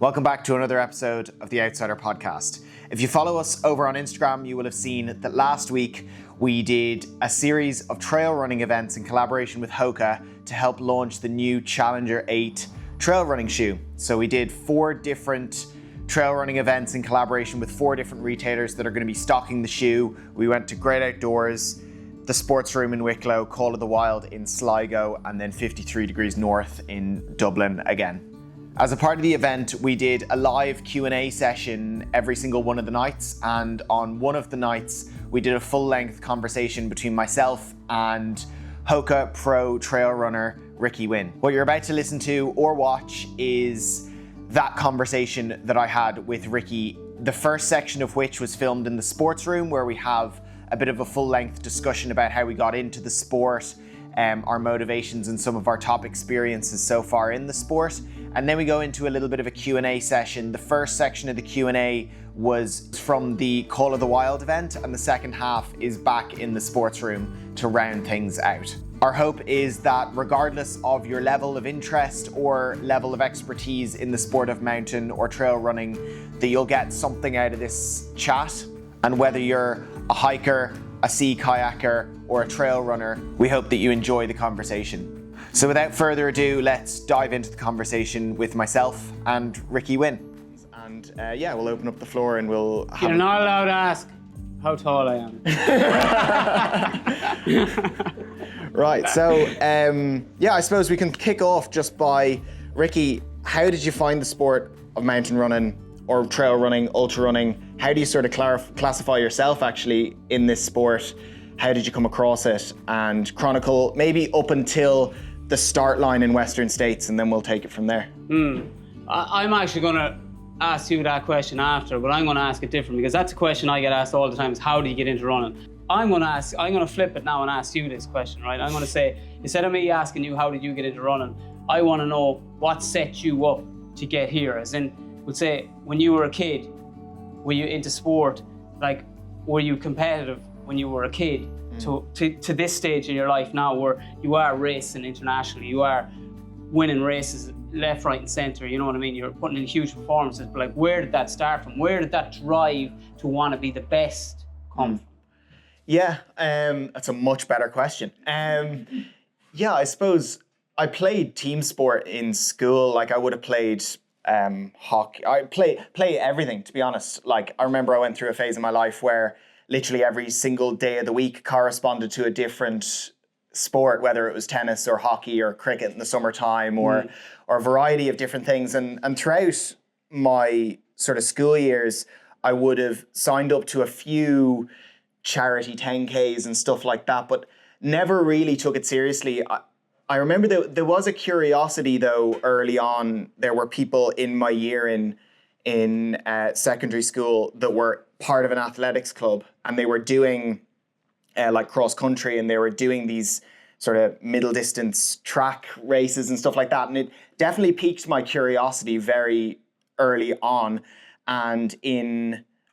Welcome back to another episode of the Outsider Podcast. If you follow us over on Instagram, you will have seen that last week we did a series of trail running events in collaboration with Hoka to help launch the new Challenger 8 trail running shoe. So we did 4 different trail running events in collaboration with 4 different retailers that are going to be stocking the shoe. We went to Great Outdoors, the Sports Room in Wicklow, Call of the Wild in Sligo, and then 53 Degrees North in Dublin again. As a part of the event, we did a live Q&A session every single one of the nights, and on one of the nights, we did a full-length conversation between myself and Hoka Pro trail runner Ricki Wynne. What you're about to listen to or watch is that conversation that I had with Ricki, the first section of which was filmed in the Sports Room, where we have a bit of a full-length discussion about how we got into the sport, our motivations and some of our top experiences so far in the sport. And then we go into a little bit of a Q&A session. The first section of the Q&A was from the Call of the Wild event, and the second half is back in the Sports Room to round things out. Our hope is that regardless of your level of interest or level of expertise in the sport of mountain or trail running, that you'll get something out of this chat. And whether you're a hiker, a sea kayaker, or a trail runner, we hope that you enjoy the conversation. So without further ado, let's dive into the conversation with myself and Ricki Wynne. And we'll open up the floor and we'll have... You're not allowed to ask how tall I am. Right, so I suppose we can kick off just by, Ricki, how did you find the sport of mountain running or trail running, ultra running? How do you sort of classify yourself actually in this sport? How did you come across it? And chronicle maybe up until the start line in Western States, and then we'll take it from there. I'm actually going to ask you that question after, but I'm going to ask it different, because that's a question I get asked all the time, is how do you get into running? I'm going to flip it now and ask you this question, right? I'm going to say, instead of me asking you how did you get into running, I want to know what set you up to get here. As in, we'll say, when you were a kid, were you into sport? Like, were you competitive when you were a kid? To this stage in your life now, where you are racing internationally, you are winning races left, right and centre, you know what I mean? You're putting in huge performances, but like, where did that start from? Where did that drive to want to be the best come from? Yeah, that's a much better question. I suppose I played team sport in school. Like, I would have played hockey. I play everything, to be honest. Like, I remember I went through a phase in my life where literally every single day of the week corresponded to a different sport, whether it was tennis or hockey or cricket in the summertime or a variety of different things. And throughout my sort of school years, I would have signed up to a few charity 10Ks and stuff like that, but never really took it seriously. I remember there was a curiosity though early on. There were people in my year in secondary school that were part of an athletics club, and they were doing like cross country, and they were doing these sort of middle distance track races and stuff like that. And it definitely piqued my curiosity very early on. And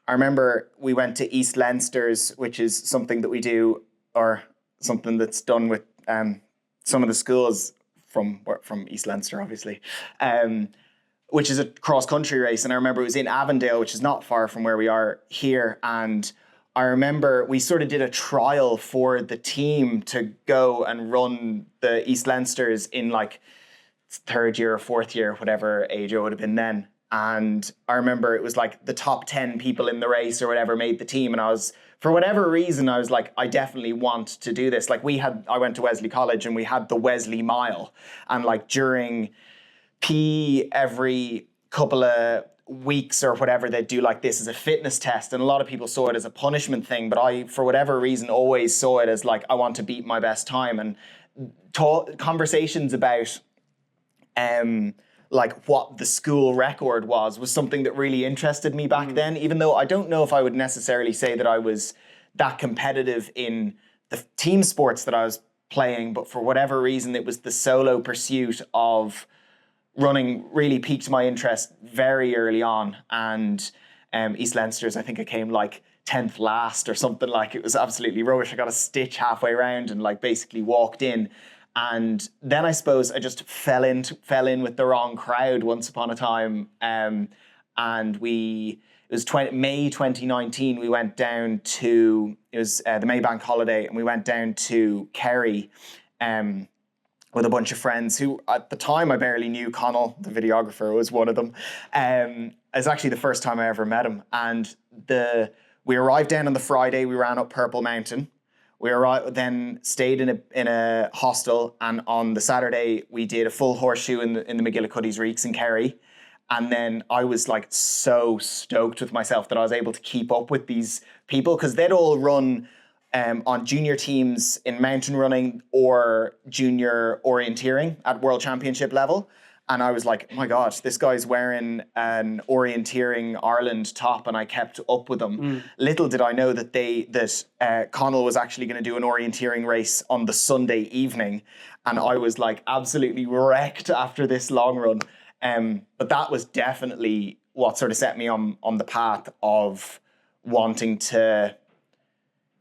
I remember we went to East Leinster's, which is something that we do, or something that's done with some of the schools from East Leinster, obviously, which is a cross-country race. And I remember it was in Avondale, which is not far from where we are here. And I remember we sort of did a trial for the team to go and run the East Leinsters in like 3rd year or 4th year, whatever age I would have been then. And I remember it was like the top 10 people in the race or whatever made the team. And for whatever reason, I was like, I definitely want to do this. Like, I went to Wesley College and we had the Wesley Mile. And like during PE every couple of weeks or whatever, they'd do like this as a fitness test. And a lot of people saw it as a punishment thing. But I, for whatever reason, always saw it as like, I want to beat my best time. And conversations about like what the school record was something that really interested me back then, even though I don't know if I would necessarily say that I was that competitive in the team sports that I was playing, but for whatever reason, it was the solo pursuit of running really piqued my interest very early on. And East Leinster's, I think I came like 10th last or something. Like, it was absolutely rubbish. I got a stitch halfway around and like basically walked in. And then I suppose I just fell in with the wrong crowd once upon a time. And it was May 2019, we went down to, it was the May bank holiday, and we went down to Kerry with a bunch of friends who, at the time, I barely knew. Connell, the videographer, was one of them. It's actually the first time I ever met him. And we arrived down on the Friday, we ran up Purple Mountain. We then stayed in a hostel, and on the Saturday, we did a full horseshoe in the McGillicuddy's Reeks in Kerry. And then I was like so stoked with myself that I was able to keep up with these people, because they'd all run on junior teams in mountain running or junior orienteering at World Championship level. And I was like, oh my God, this guy's wearing an orienteering Ireland top, and I kept up with them. Little did I know that Connell was actually going to do an orienteering race on the Sunday evening. And I was like absolutely wrecked after this long run. But that was definitely what sort of set me on the path of wanting to,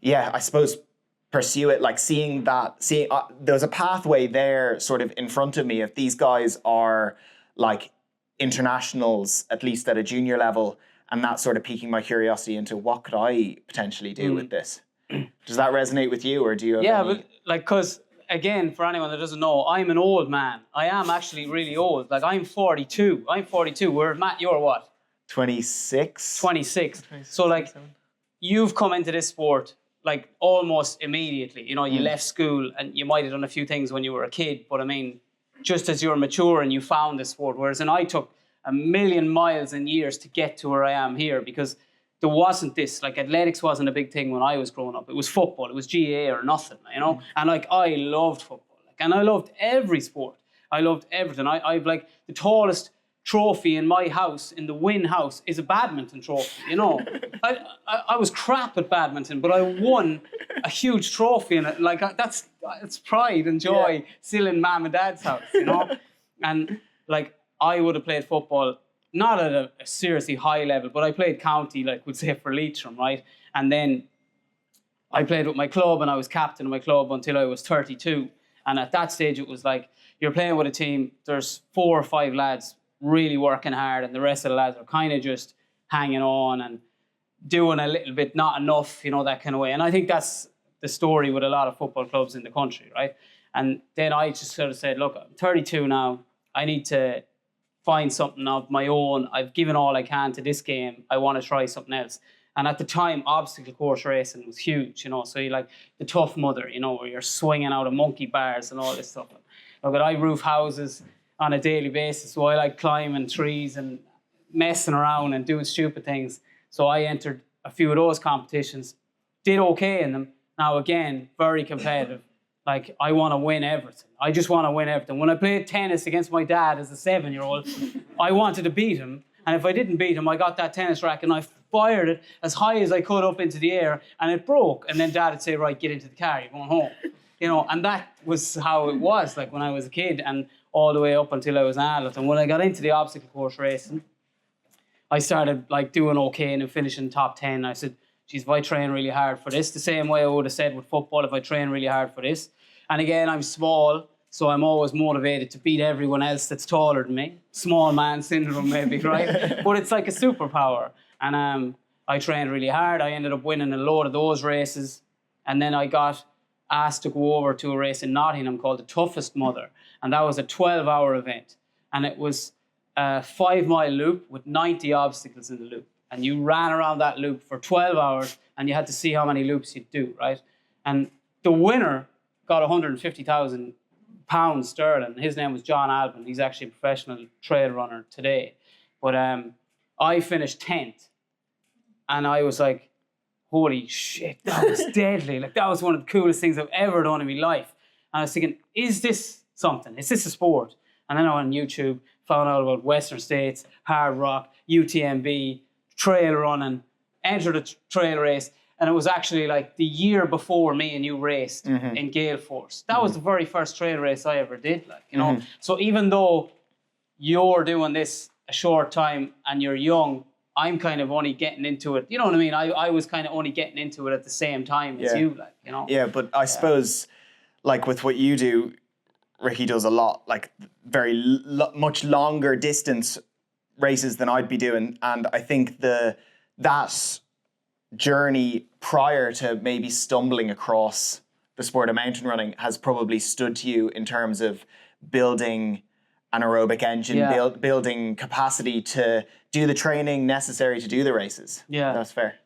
I suppose, pursue it. Like seeing there was a pathway there sort of in front of me. If these guys are like internationals, at least at a junior level, and that sort of piquing my curiosity into what could I potentially do with this. Does that resonate with you, or do you have any... but like, because again, for anyone that doesn't know, I'm an old man. I am actually really old. Like, I'm 42. Where, Matt, you're what? 26. 26. So like, you've come into this sport like almost immediately. You know, you left school and you might have done a few things when you were a kid, but I mean, just as you're mature and you found the sport, whereas I took a million miles and years to get to where I am here, because there wasn't this, like, athletics wasn't a big thing when I was growing up. It was football, it was GAA or nothing, you know? And like, I loved football, like, and I loved every sport. I loved everything. I've like, the tallest trophy in my house, in the Wynne house, is a badminton trophy, you know? I was crap at badminton, but I won a huge trophy in it. Like, it's pride and joy still in mum and dad's house, you know? And like, I would have played football, not at a seriously high level, but I played county, like we'd say, for Leitrim, right? And then I played with my club, and I was captain of my club until I was 32. And at that stage, it was like, you're playing with a team, there's 4 or 5 lads really working hard, and the rest of the lads are kind of just hanging on and doing a little bit, not enough, you know, that kind of way. And I think that's the story with a lot of football clubs in the country, right? And then I just sort of said, look, I'm 32 now, I need to find something of my own. I've given all I can to this game. I want to try something else. And at the time, obstacle course racing was huge, you know. So you like the Tough Mudder, you know, where you're swinging out of monkey bars and all this stuff. Look, I roof houses on a daily basis, so I like climbing trees and messing around and doing stupid things. So I entered a few of those competitions, did okay in them. Now again, very competitive. Like, I want to win everything. I just want to win everything. When I played tennis against my dad as a 7-year-old, I wanted to beat him. And if I didn't beat him, I got that tennis racket and I fired it as high as I could up into the air, and it broke. And then Dad would say, right, get into the car, you're going home. You know, and that was how it was, like, when I was a kid and all the way up until I was an adult. And when I got into the obstacle course racing, I started, like, doing okay and finishing top 10. I said, geez, if I train really hard for this, the same way I would have said with football, if I train really hard for this. And again, I'm small, so I'm always motivated to beat everyone else that's taller than me. Small man syndrome, maybe, right? But it's like a superpower. And I trained really hard. I ended up winning a load of those races. And then I got asked to go over to a race in Nottingham called the Toughest Mother. And that was a 12-hour event. And it was a 5-mile loop with 90 obstacles in the loop. And you ran around that loop for 12 hours, and you had to see how many loops you'd do, right? And the winner got £150,000 sterling. His name was John Albin. He's actually a professional trail runner today. But I finished 10th. And I was like, holy shit, that was deadly. Like, that was one of the coolest things I've ever done in my life. And I was thinking, is this something? Is this a sport? And then I went on YouTube, found out about Western States, hard rock, UTMB, trail running, entered a trail race. And it was actually like the year before me and you raced in Gale Force. That was the very first trail race I ever did, like, you know. So even though you're doing this a short time and you're young, I'm kind of only getting into it. You know what I mean? I was kind of only getting into it at the same time as you, like, you know. Yeah, but I suppose, like, with what you do, Ricki does a lot, like much longer distance races than I'd be doing. And I think that journey prior to maybe stumbling across the sport of mountain running has probably stood to you in terms of building an aerobic engine, building capacity to do the training necessary to do the races. Yeah. That's fair.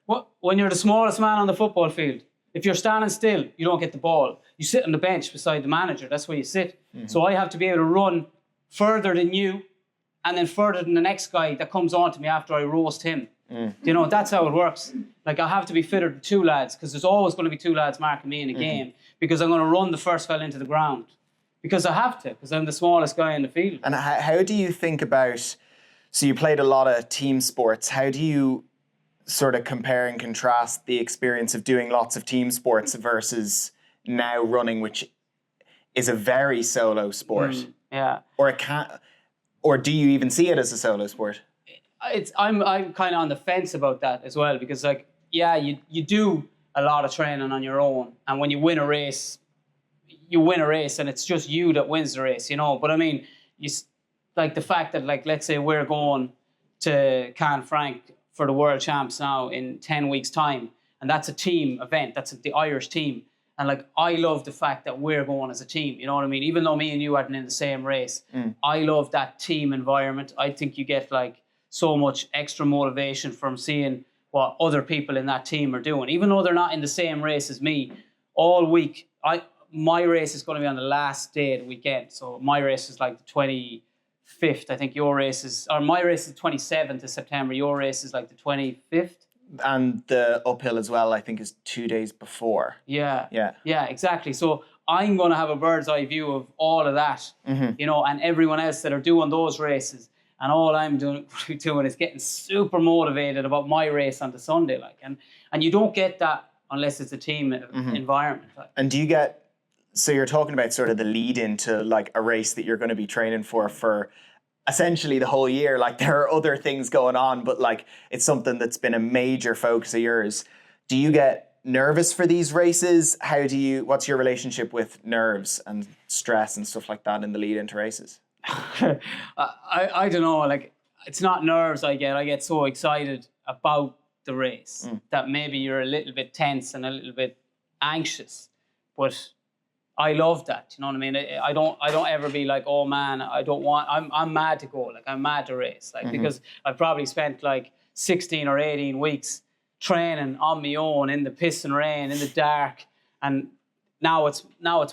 When you're the smallest man on the football field, if you're standing still, you don't get the ball. You sit on the bench beside the manager. That's where you sit. Mm-hmm. So I have to be able to run further than you and then further than the next guy that comes on to me after I roast him. Mm. You know, that's how it works. Like, I have to be fitter than two lads because there's always going to be two lads marking me in a game because I'm going to run the first fella into the ground. Because I have to, because I'm the smallest guy in the field. And how do you think about, so you played a lot of team sports, how do you sort of compare and contrast the experience of doing lots of team sports versus now running, which is a very solo sport? Yeah. Or do you even see it as a solo sport? I'm kind of on the fence about that as well, because like, yeah, you do a lot of training on your own, and when you win a race, you win a race and it's just you that wins the race, you know. But I mean, like the fact that, like, let's say we're going to Canfranc for the World Champs now in 10 weeks' time, and that's a team event, that's the Irish team. And like, I love the fact that we're going as a team, you know what I mean? Even though me and you aren't in the same race, I love that team environment. I think you get like so much extra motivation from seeing what other people in that team are doing. Even though they're not in the same race as me, all week, my race is going to be on the last day of the weekend. So my race is like the 25th. I think your race is, or my race is the 27th of September. Your race is like the 25th. And the uphill as well, I think, is 2 days before. Yeah, exactly. So I'm going to have a bird's eye view of all of that, you know, and everyone else that are doing those races. And all I'm doing is getting super motivated about my race on the Sunday, like, and you don't get that unless it's a team environment. Like. And do you get? So you're talking about sort of the lead into like a race that you're going to be training for essentially the whole year. Like, there are other things going on, but like, it's something that's been a major focus of yours. Do you get nervous for these races? What's your relationship with nerves and stress and stuff like that in the lead into races? I don't know, like, it's not nerves I get so excited about the race that maybe you're a little bit tense and a little bit anxious, but I love that, you know what I mean? I don't ever be like, oh man, I'm mad to go, like, I'm mad to race, like, because I've probably spent like 16 or 18 weeks training on my own in the piss and rain, in the dark, and now it's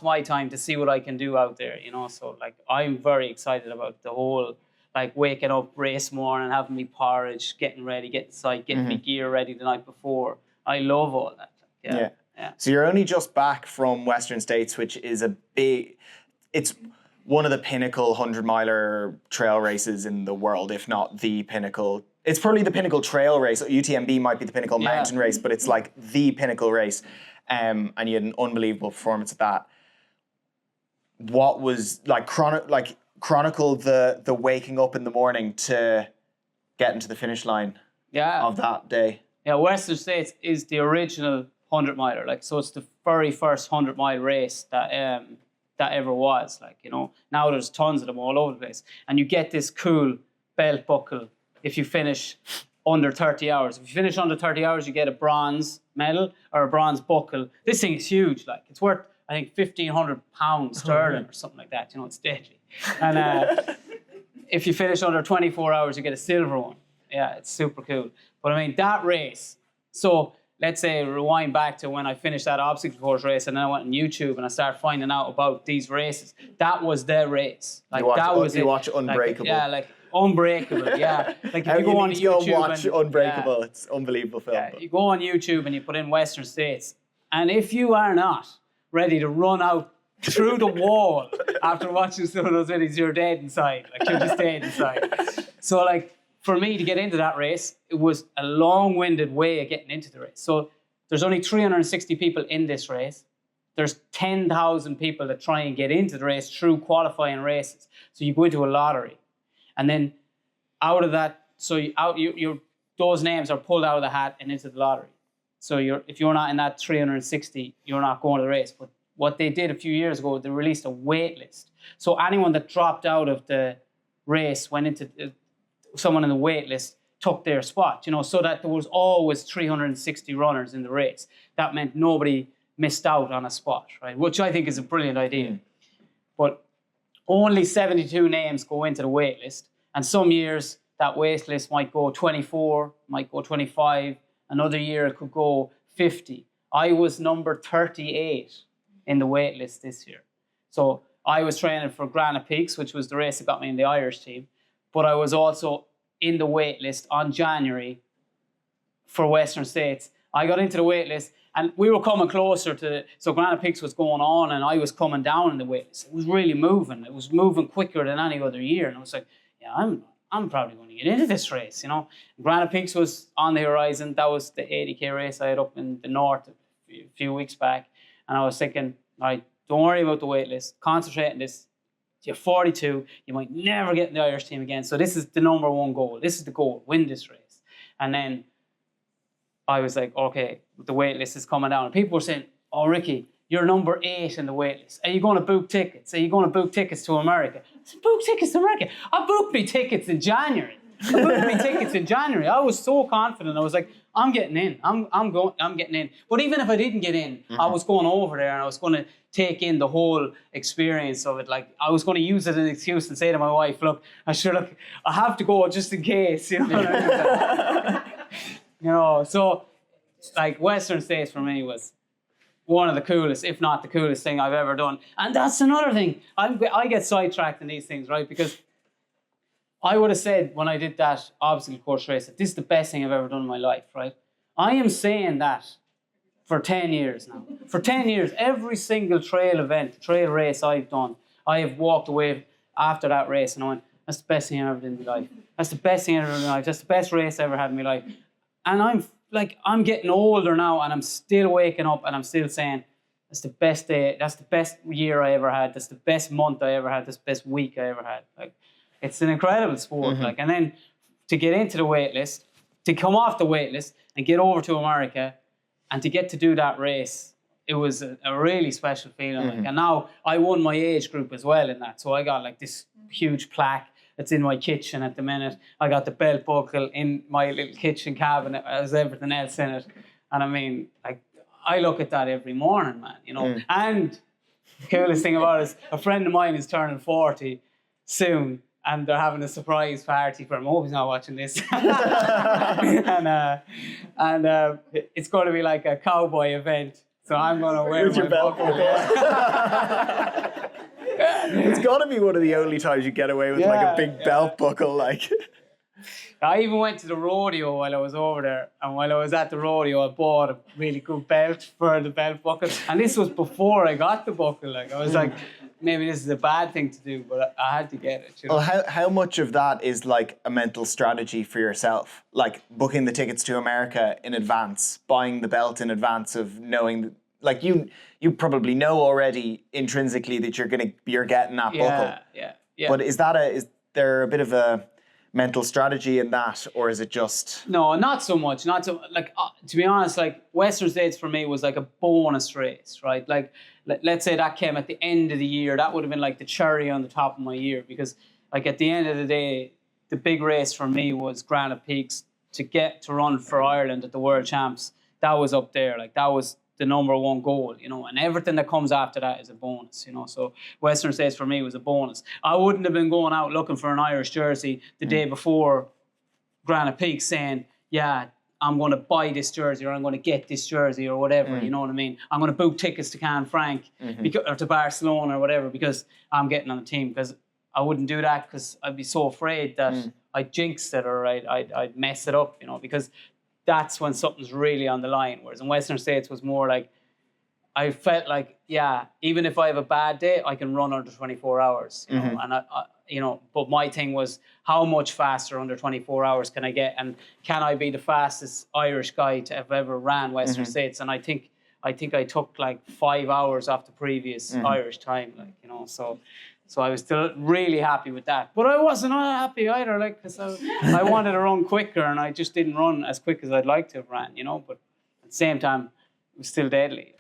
my time to see what I can do out there, you know. So like, I'm very excited about the whole, like, waking up race morning, having me porridge, getting ready, getting sight, getting me gear ready the night before. I love all that. Yeah. So you're only just back from Western States, which is it's one of the pinnacle 100-miler trail races in the world, if not the pinnacle. It's probably the pinnacle trail race. UTMB might be the pinnacle mountain race, but it's like the pinnacle race. And you had an unbelievable performance at that. What was like chronicle the waking up in the morning to get into the finish line of that day? Yeah, Western States is the original 100-miler. Like, so it's the very first 100-mile race that ever was. Like, you know, now there's tons of them all over the place, and you get this cool belt buckle if you finish under 30 hours. If you finish under 30 hours, you get a bronze medal or a bronze buckle. This thing is huge. Like, it's worth, I think, £1,500 sterling or something like that. You know, it's deadly. And if you finish under 24 hours, you get a silver one. Yeah, it's super cool. But I mean, that race. So let's say rewind back to when I finished that obstacle course race, and then I went on YouTube and I started finding out about these races. That was the race. Like, you watch Unbreakable. Like, yeah, like Unbreakable. Yeah, like if you go on YouTube and watch Unbreakable, it's an unbelievable film. Yeah, you go on YouTube and you put in Western States, and if you are not ready to run out through the wall after watching some of those videos, you're dead inside. Like, you're just dead inside. So like, for me to get into that race, it was a long-winded way of getting into the race. So there's only 360 people in this race. There's 10,000 people that try and get into the race through qualifying races. So you go into a lottery. And then out of that, so those names are pulled out of the hat and into the lottery. So if you're not in that 360, you're not going to the race. But what they did a few years ago, they released a wait list. So anyone that dropped out of the race went into someone in the wait list took their spot, so that there was always 360 runners in the race. That meant nobody missed out on a spot, right? Which I think is a brilliant idea. But only 72 names go into the wait list. And some years that wait list might go 24, might go 25. Another year it could go 50. I was number 38 in the wait list this year. So I was training for Granite Peaks, which was the race that got me in the Irish team. But I was also in the wait list on January for Western States. I got into the wait list and we were coming closer to, so Granite Peaks was going on and I was coming down in the wait list. It was really moving. It was moving quicker than any other year. And I was like, yeah, I'm probably going to get into this race, Granite Peaks was on the horizon. That was the 80K race I had up in the north a few weeks back. And I was thinking, all right, don't worry about the wait list. Concentrate on this. You're 42. You might never get in the Irish team again. So this is the number one goal. This is the goal. Win this race. And then I was like, okay, the wait list is coming down. And people were saying, oh, Ricki, you're number 8 in the wait list. Are you going to book tickets? Are you going to book tickets to America? I said, book tickets to America? I booked me tickets in January. I was so confident. I was like, I'm getting in. I'm getting in. But even if I didn't get in, I was going over there and I was going to take in the whole experience of it. Like I was going to use it as an excuse and say to my wife, look, I have to go just in case, So like Western States for me was one of the coolest, if not the coolest thing I've ever done. And that's another thing. I get sidetracked in these things, right? Because I would have said when I did that obstacle course race that this is the best thing I've ever done in my life, right? I am saying that for 10 years now. For 10 years, every single trail race I've done, I have walked away after that race and I went, that's the best thing I ever did in my life. That's the best thing I ever did in my life. That's the best race I ever had in my life. And I'm getting older now and I'm still waking up and I'm still saying, that's the best day, that's the best year I ever had, that's the best month I ever had, that's the best week I ever had. Like, it's an incredible sport. And then to get into the wait list, to come off the wait list and get over to America and to get to do that race, it was a really special feeling. And now I won my age group as well in that. So I got like this huge plaque that's in my kitchen at the minute. I got the belt buckle in my little kitchen cabinet as everything else in it. And I mean, like, I look at that every morning, man, And the coolest thing about it is a friend of mine is turning 40 soon. And they're having a surprise party for him. I hope he's not watching this. and it's going to be like a cowboy event. So I'm going to wear my belt buckle. It's got to be one of the only times you get away with like a big belt buckle. Like, I even went to the rodeo while I was over there. And while I was at the rodeo, I bought a really good belt for the belt buckle. And this was before I got the buckle. Like, I was like, maybe this is a bad thing to do, but I had to get it. Well, how much of that is like a mental strategy for yourself? Like booking the tickets to America in advance, buying the belt in advance of knowing, like you probably know already intrinsically that you're getting that buckle. Yeah. But is there a bit of a mental strategy in that, or is it just? No, not so much. To be honest, like Western States for me was like a bonus race, right? Like, let's say that came at the end of the year. That would have been like the cherry on the top of my year, because like at the end of the day, the big race for me was Granite Peaks. To get to run for Ireland at the World Champs, that was up there. Like that was the number one goal, and everything that comes after that is a bonus, So Western States for me was a bonus. I wouldn't have been going out looking for an Irish jersey the day before Granite Peaks saying, yeah, I'm going to buy this jersey or I'm going to get this jersey or whatever, you know what I mean? I'm going to book tickets to Canfranc or to Barcelona or whatever because I'm getting on the team, because I wouldn't do that because I'd be so afraid that I'd jinx it or I'd mess it up, because that's when something's really on the line. Whereas in Western States was more like, I felt like, yeah, even if I have a bad day, I can run under 24 hours, know, and but my thing was how much faster under 24 hours can I get, and can I be the fastest Irish guy to have ever ran Western States? And I think I took like 5 hours off the previous Irish time, so I was still really happy with that. But I wasn't happy either, because I wanted to run quicker and I just didn't run as quick as I'd like to have ran, But at the same time, it was still deadly.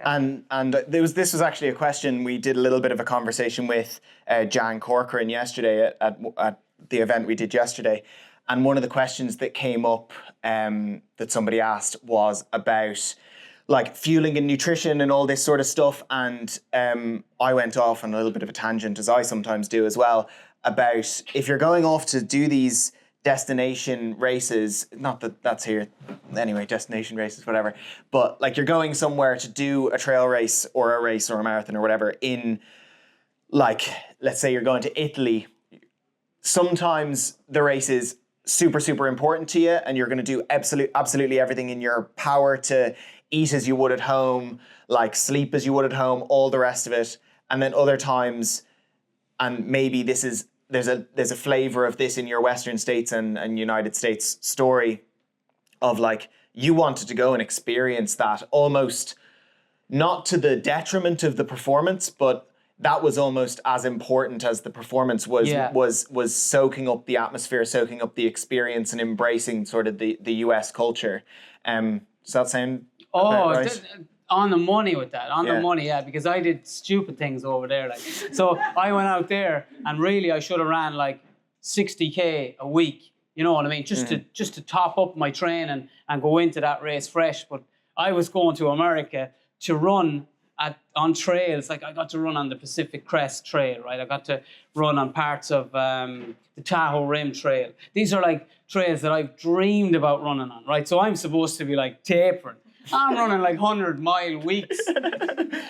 And this was actually a question. We did a little bit of a conversation with Jan Corcoran yesterday at the event we did yesterday. And one of the questions that came up that somebody asked was about like fueling and nutrition and all this sort of stuff. And I went off on a little bit of a tangent, as I sometimes do as well, about if you're going off to do these destination races, not that that's here anyway, destination races, whatever, but like you're going somewhere to do a trail race or a marathon or whatever in, like, let's say you're going to Italy. Sometimes the race is super, super important to you and you're going to do absolutely everything in your power to eat as you would at home, like sleep as you would at home, all the rest of it. And then other times, and maybe there's a flavor of this in your Western States and United States story of like, you wanted to go and experience that almost not to the detriment of the performance, but that was almost as important as the performance was soaking up the atmosphere, soaking up the experience and embracing sort of the US culture. Does that sound right? On the money with that, the money, because I did stupid things over there. Like, so I went out there and really I should have ran like 60K a week, you know what I mean? Just to top up my training and go into that race fresh. But I was going to America to run on trails. Like I got to run on the Pacific Crest Trail, right? I got to run on parts of the Tahoe Rim Trail. These are like trails that I've dreamed about running on, right? So I'm supposed to be like tapering. I'm running like 100-mile weeks,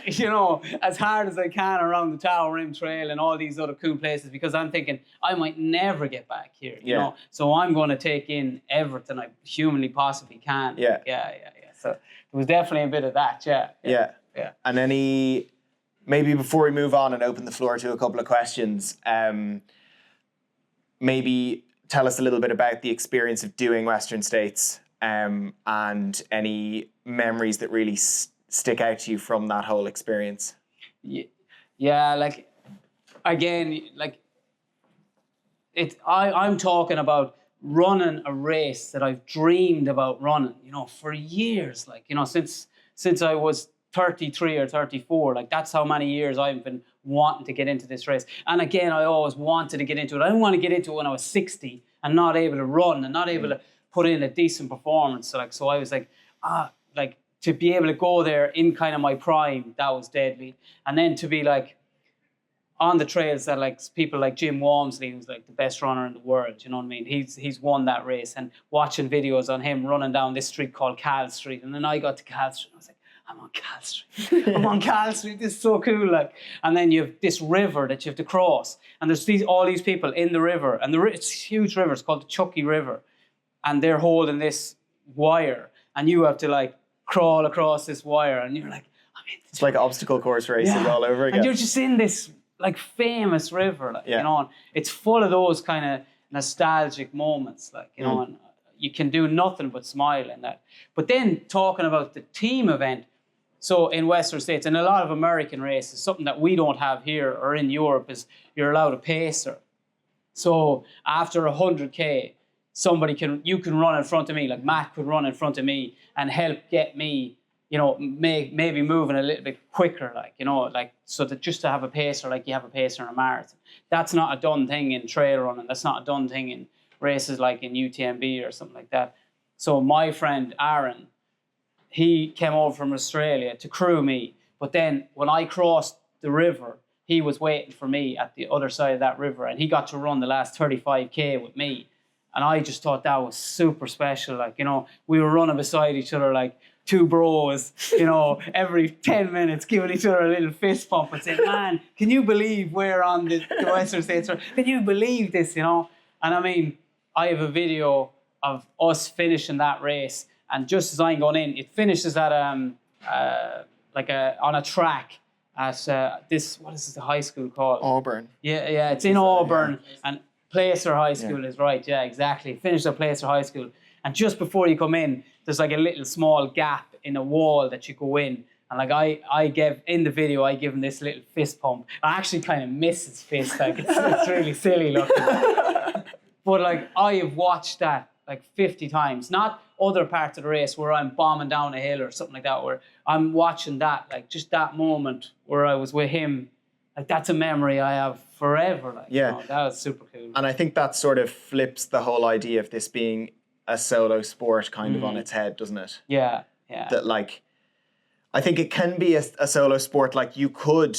you know, as hard as I can around the Tahoe Rim Trail and all these other cool places because I'm thinking I might never get back here, you know. So I'm going to take in everything I humanly possibly can. Yeah. So there was definitely a bit of that, Yeah. And maybe before we move on and open the floor to a couple of questions, maybe tell us a little bit about the experience of doing Western States. And any memories that really stick out to you from that whole experience? Yeah, like, again, like, I'm talking about running a race that I've dreamed about running, you know, for years, like, you know, since I was 33 or 34, like, that's how many years I've been wanting to get into this race. And again, I always wanted to get into it. I didn't want to get into it when I was 60 and not able to run and not able to put in a decent performance. So I was like, to be able to go there in kind of my prime, that was deadly. And then to be like on the trails that like people like Jim Walmsley, who's like the best runner in the world, you know what I mean? He's won that race, and watching videos on him running down this street called Cal Street. And then I got to Cal Street and I was like, I'm on Cal Street. I'm on Cal Street. This is so cool. Like, and then you have this river that you have to cross. And there's all these people in the river. And it's a huge river. It's called the Chucky River. And they're holding this wire, and you have to like crawl across this wire, and you're like, it's like obstacle course racing all over again. And you're just in this like famous river, like, you know, and it's full of those kind of nostalgic moments, like, you know, and you can do nothing but smile in that. But then talking about the team event, so in Western States and a lot of American races, something that we don't have here or in Europe is you're allowed a pacer. So after 100K, you can run in front of me, like Matt could run in front of me and help get me, you know, maybe moving a little bit quicker, like, you know, like, so that just to have a pacer, like you have a pacer in a marathon. That's not a done thing in trail running. That's not a done thing in races like in UTMB or something like that. So my friend Aaron, he came over from Australia to crew me. But then when I crossed the river, he was waiting for me at the other side of that river, and he got to run the last 35K with me. And I just thought that was super special. Like, you know, we were running beside each other like two bros, you know, every 10 minutes giving each other a little fist pump and saying, man, can you believe we're on the Western States? Can you believe this, you know? And I mean, I have a video of us finishing that race. And just as I'm going in, it finishes at on a track at this, what is the high school called? Auburn. Yeah, it's in Auburn. Yeah. And Placer High School is right, yeah, exactly. Finished at Placer High School. And just before you come in, there's like a little small gap in a wall that you go in. And like I give him this little fist pump. I actually kind of miss his fist, like it's really silly looking. But like I have watched that like 50 times. Not other parts of the race where I'm bombing down a hill or something like that, where I'm watching that, like just that moment where I was with him. Like that's a memory I have forever. Like, Yeah. you know, that was super cool. And I think that sort of flips the whole idea of this being a solo sport kind of on its head, doesn't it? Yeah. That like, I think it can be a solo sport. Like you could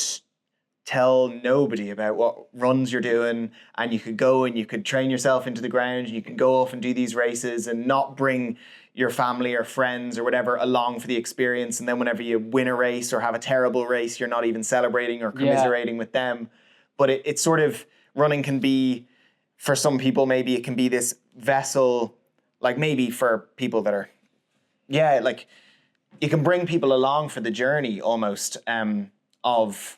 tell nobody about what runs you're doing, and you could go and you could train yourself into the ground, and you can go off and do these races and not bring your family or friends or whatever along for the experience. And then whenever you win a race or have a terrible race, you're not even celebrating or commiserating with them. But it's sort of, running can be, for some people, maybe it can be this vessel, like maybe for people that are, like you can bring people along for the journey almost of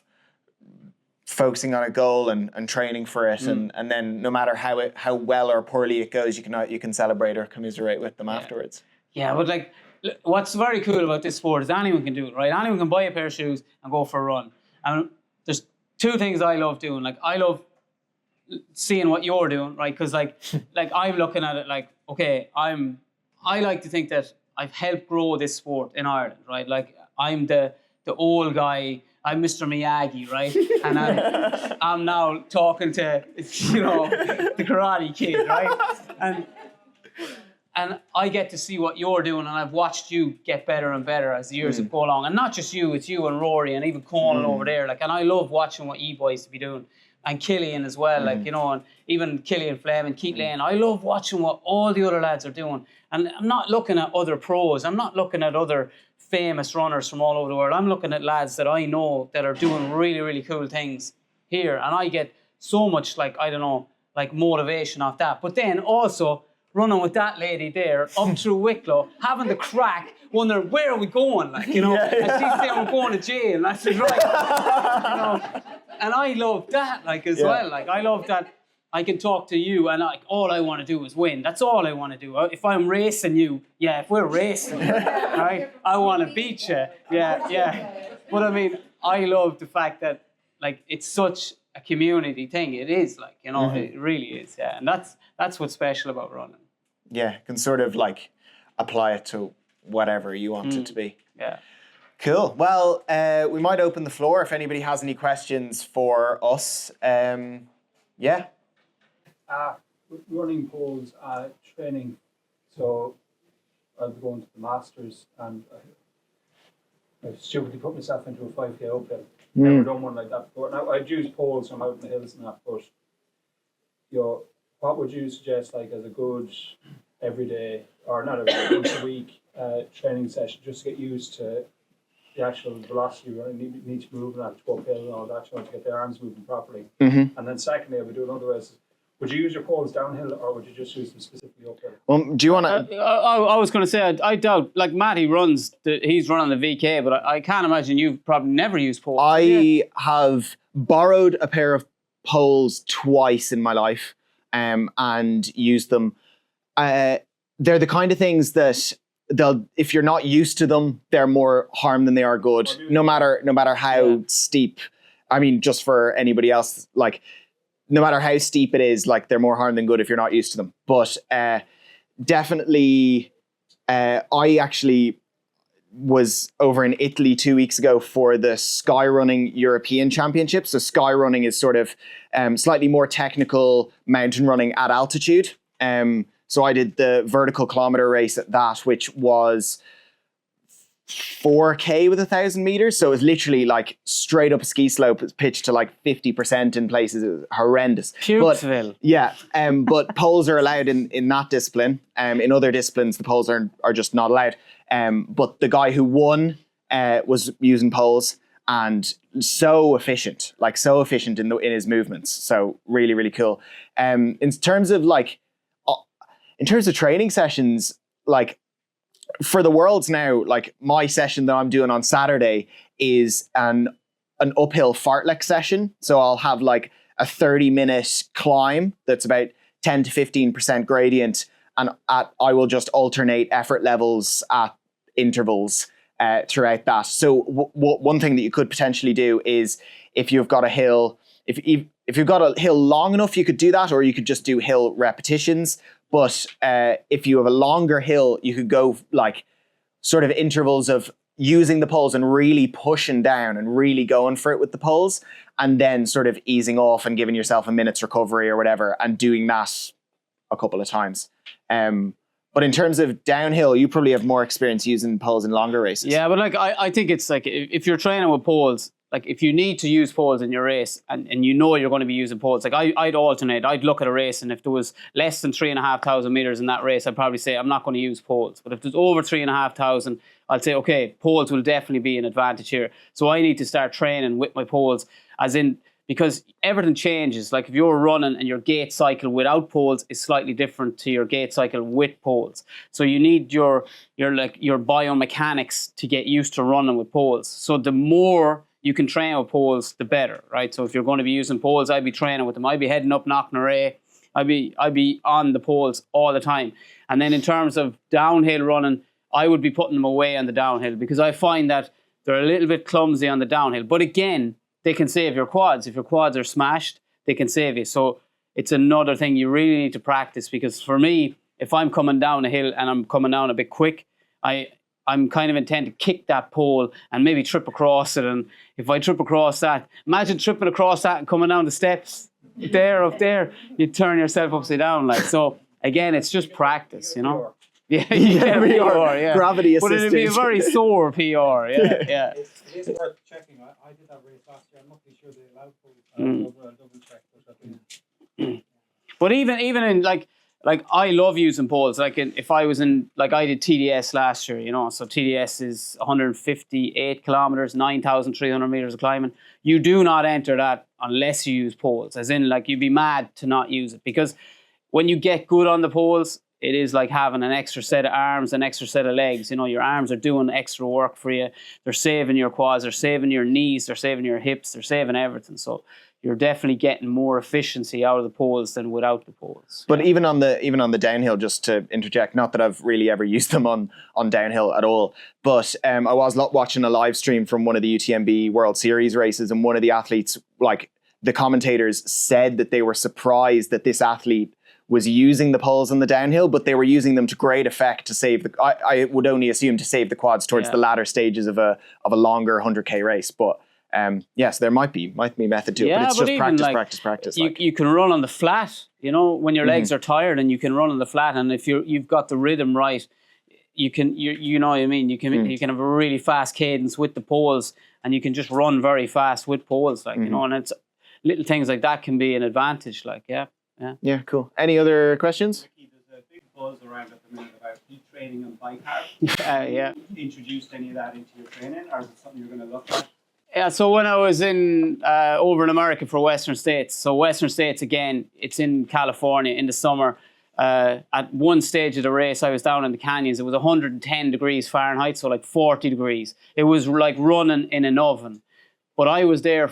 focusing on a goal and training for it, and then no matter how well or poorly it goes, you can celebrate or commiserate with them afterwards. Yeah, but like what's very cool about this sport is anyone can do it, right? Anyone can buy a pair of shoes and go for a run. And there's two things I love doing. Like I love seeing what you're doing, right? Because like I'm looking at it like, okay, I like to think that I've helped grow this sport in Ireland, right? Like I'm the old guy. I'm Mr. Miyagi, right? And I'm now talking to, you know, the Karate Kid, right? And I get to see what you're doing, and I've watched you get better and better as the years have gone along. And not just you, it's you and Rory and even Conan over there. Like, and I love watching what you boys be doing. And Killian as well, like, you know, and even Killian Flem and Keith Lane. I love watching what all the other lads are doing. And I'm not looking at other pros. I'm not looking at other famous runners from all over the world. I'm looking at lads that I know that are doing really, really cool things here. And I get so much, like, I don't know, like motivation off that. But then also running with that lady there up through Wicklow, having the crack, wondering, where are we going? Like, you know, and she's saying, I'm going to jail. And I said, right. You know, and I love that, like, as well. Like, I love that I can talk to you and, like, all I want to do is win. That's all I want to do. If I'm racing you, if we're racing, right, I want to beat you. Yeah. But, I mean, I love the fact that, like, it's such a community thing. It is, like, you know, it really is, And that's what's special about running. Yeah, can sort of, like, apply it to whatever you want it to be. Yeah. Cool. Well, we might open the floor if anybody has any questions for us. Running poles, training. So I'll be going to the Masters, and I've stupidly put myself into a 5K uphill. Never done one like that before. Now I'd use poles from out in the hills and that, but you know, what would you suggest, like, as a good everyday, or not every day, once a week training session, just to get used to the actual velocity you need to move that to go uphill and all that, you know, to get the arms moving properly. And then secondly, I would do another race. Would you use your poles downhill, or would you just use them specifically uphill? Do you want to? I was going to say, I doubt, like, Matt, he's running the VK, but I can't imagine you've probably never used poles. I have borrowed a pair of poles twice in my life, and used them. They're the kind of things that if you're not used to them, they're more harm than they are good. No matter how steep. I mean, just for anybody else, like, no matter how steep it is, like, they're more harm than good if you're not used to them. But definitely, I actually was over in Italy 2 weeks ago for the Skyrunning European Championships. So skyrunning is sort of slightly more technical mountain running at altitude. So I did the vertical kilometer race at that, which was 4K with 1,000 meters. So it was literally like straight up a ski slope. It's pitched to like 50% in places. It was horrendous. Pukesville. But poles are allowed in that discipline. In other disciplines, the poles are just not allowed. But the guy who won was using poles, and so efficient in his movements. So really, really cool. In terms of training sessions, like, for the Worlds now, like, my session that I'm doing on Saturday is an uphill fartlek session. So I'll have like a 30-minute climb that's about 10 to 15% gradient, and I will just alternate effort levels at intervals throughout that. So one thing that you could potentially do is, if you've got a hill, if you've got a hill long enough, you could do that, or you could just do hill repetitions. But if you have a longer hill, you could go like sort of intervals of using the poles and really pushing down and really going for it with the poles, and then sort of easing off and giving yourself a minute's recovery or whatever, and doing that a couple of times. But in terms of downhill, you probably have more experience using poles in longer races. Yeah, but like I think it's like if you're training with poles, like if you need to use poles in your race and you know you're going to be using poles, like I'd alternate. I'd look at a race, and if there was less than 3,500 meters in that race, I'd probably say I'm not going to use poles. But if there's over 3,500, I'll say, okay, poles will definitely be an advantage here. So I need to start training with my poles, as in, because everything changes. Like if you're running and your gait cycle without poles is slightly different to your gait cycle with poles. So you need your biomechanics to get used to running with poles. So the more you can train with poles, the better, right? So if you're going to be using poles, I'd be training with them. I'd be heading up Knocknarea. I'd be on the poles all the time. And then in terms of downhill running, I would be putting them away on the downhill, because I find that they're a little bit clumsy on the downhill. But again, they can save your quads. If your quads are smashed, they can save you. So it's another thing you really need to practice, because for me, if I'm coming down a hill and I'm coming down a bit quick, I'm kind of intent to kick that pole and maybe trip across it. And if I trip across that, imagine tripping across that and coming down the steps up there, you turn yourself upside down. Like, so again, it's just practice, you know? Yeah, PR, yeah. Gravity assisted. But it'd be a very sore PR, yeah. It is worth checking. I did that race last year. I'm not really sure they allowed poles. I'll double check. But even in like I love using poles. Like if I was in, like I did TDS last year, you know, so TDS is 158 kilometers, 9,300 meters of climbing. You do not enter that unless you use poles, as in like you'd be mad to not use it, because when you get good on the poles, it is like having an extra set of arms, an extra set of legs. You know, your arms are doing extra work for you. They're saving your quads, they're saving your knees, they're saving your hips, they're saving everything. So you're definitely getting more efficiency out of the poles than without the poles. But even on the downhill, just to interject, not that I've really ever used them on downhill at all, but I was watching a live stream from one of the UTMB World Series races, and one of the athletes, like the commentators said that they were surprised that this athlete was using the poles on the downhill, but they were using them to great effect to save the, I would only assume, to save the quads towards the latter stages of a longer 100k race. But yes, there might be method to it, but it's just practice. You can run on the flat, you know, when your legs are tired, and you can run on the flat, and if you've got the rhythm right, you know what I mean. You can have a really fast cadence with the poles, and you can just run very fast with poles, like you know, and it's little things like that can be an advantage, like Yeah, cool. Any other questions? There's a big buzz around at the minute about heat training and bike carb. Yeah. Introduced any of that into your training, or is it something you're going to look at? Yeah, so when I was over in America for Western States, so Western States, again, it's in California in the summer. At one stage of the race, I was down in the canyons. It was 110 degrees Fahrenheit, so like 40 degrees. It was like running in an oven. But I was there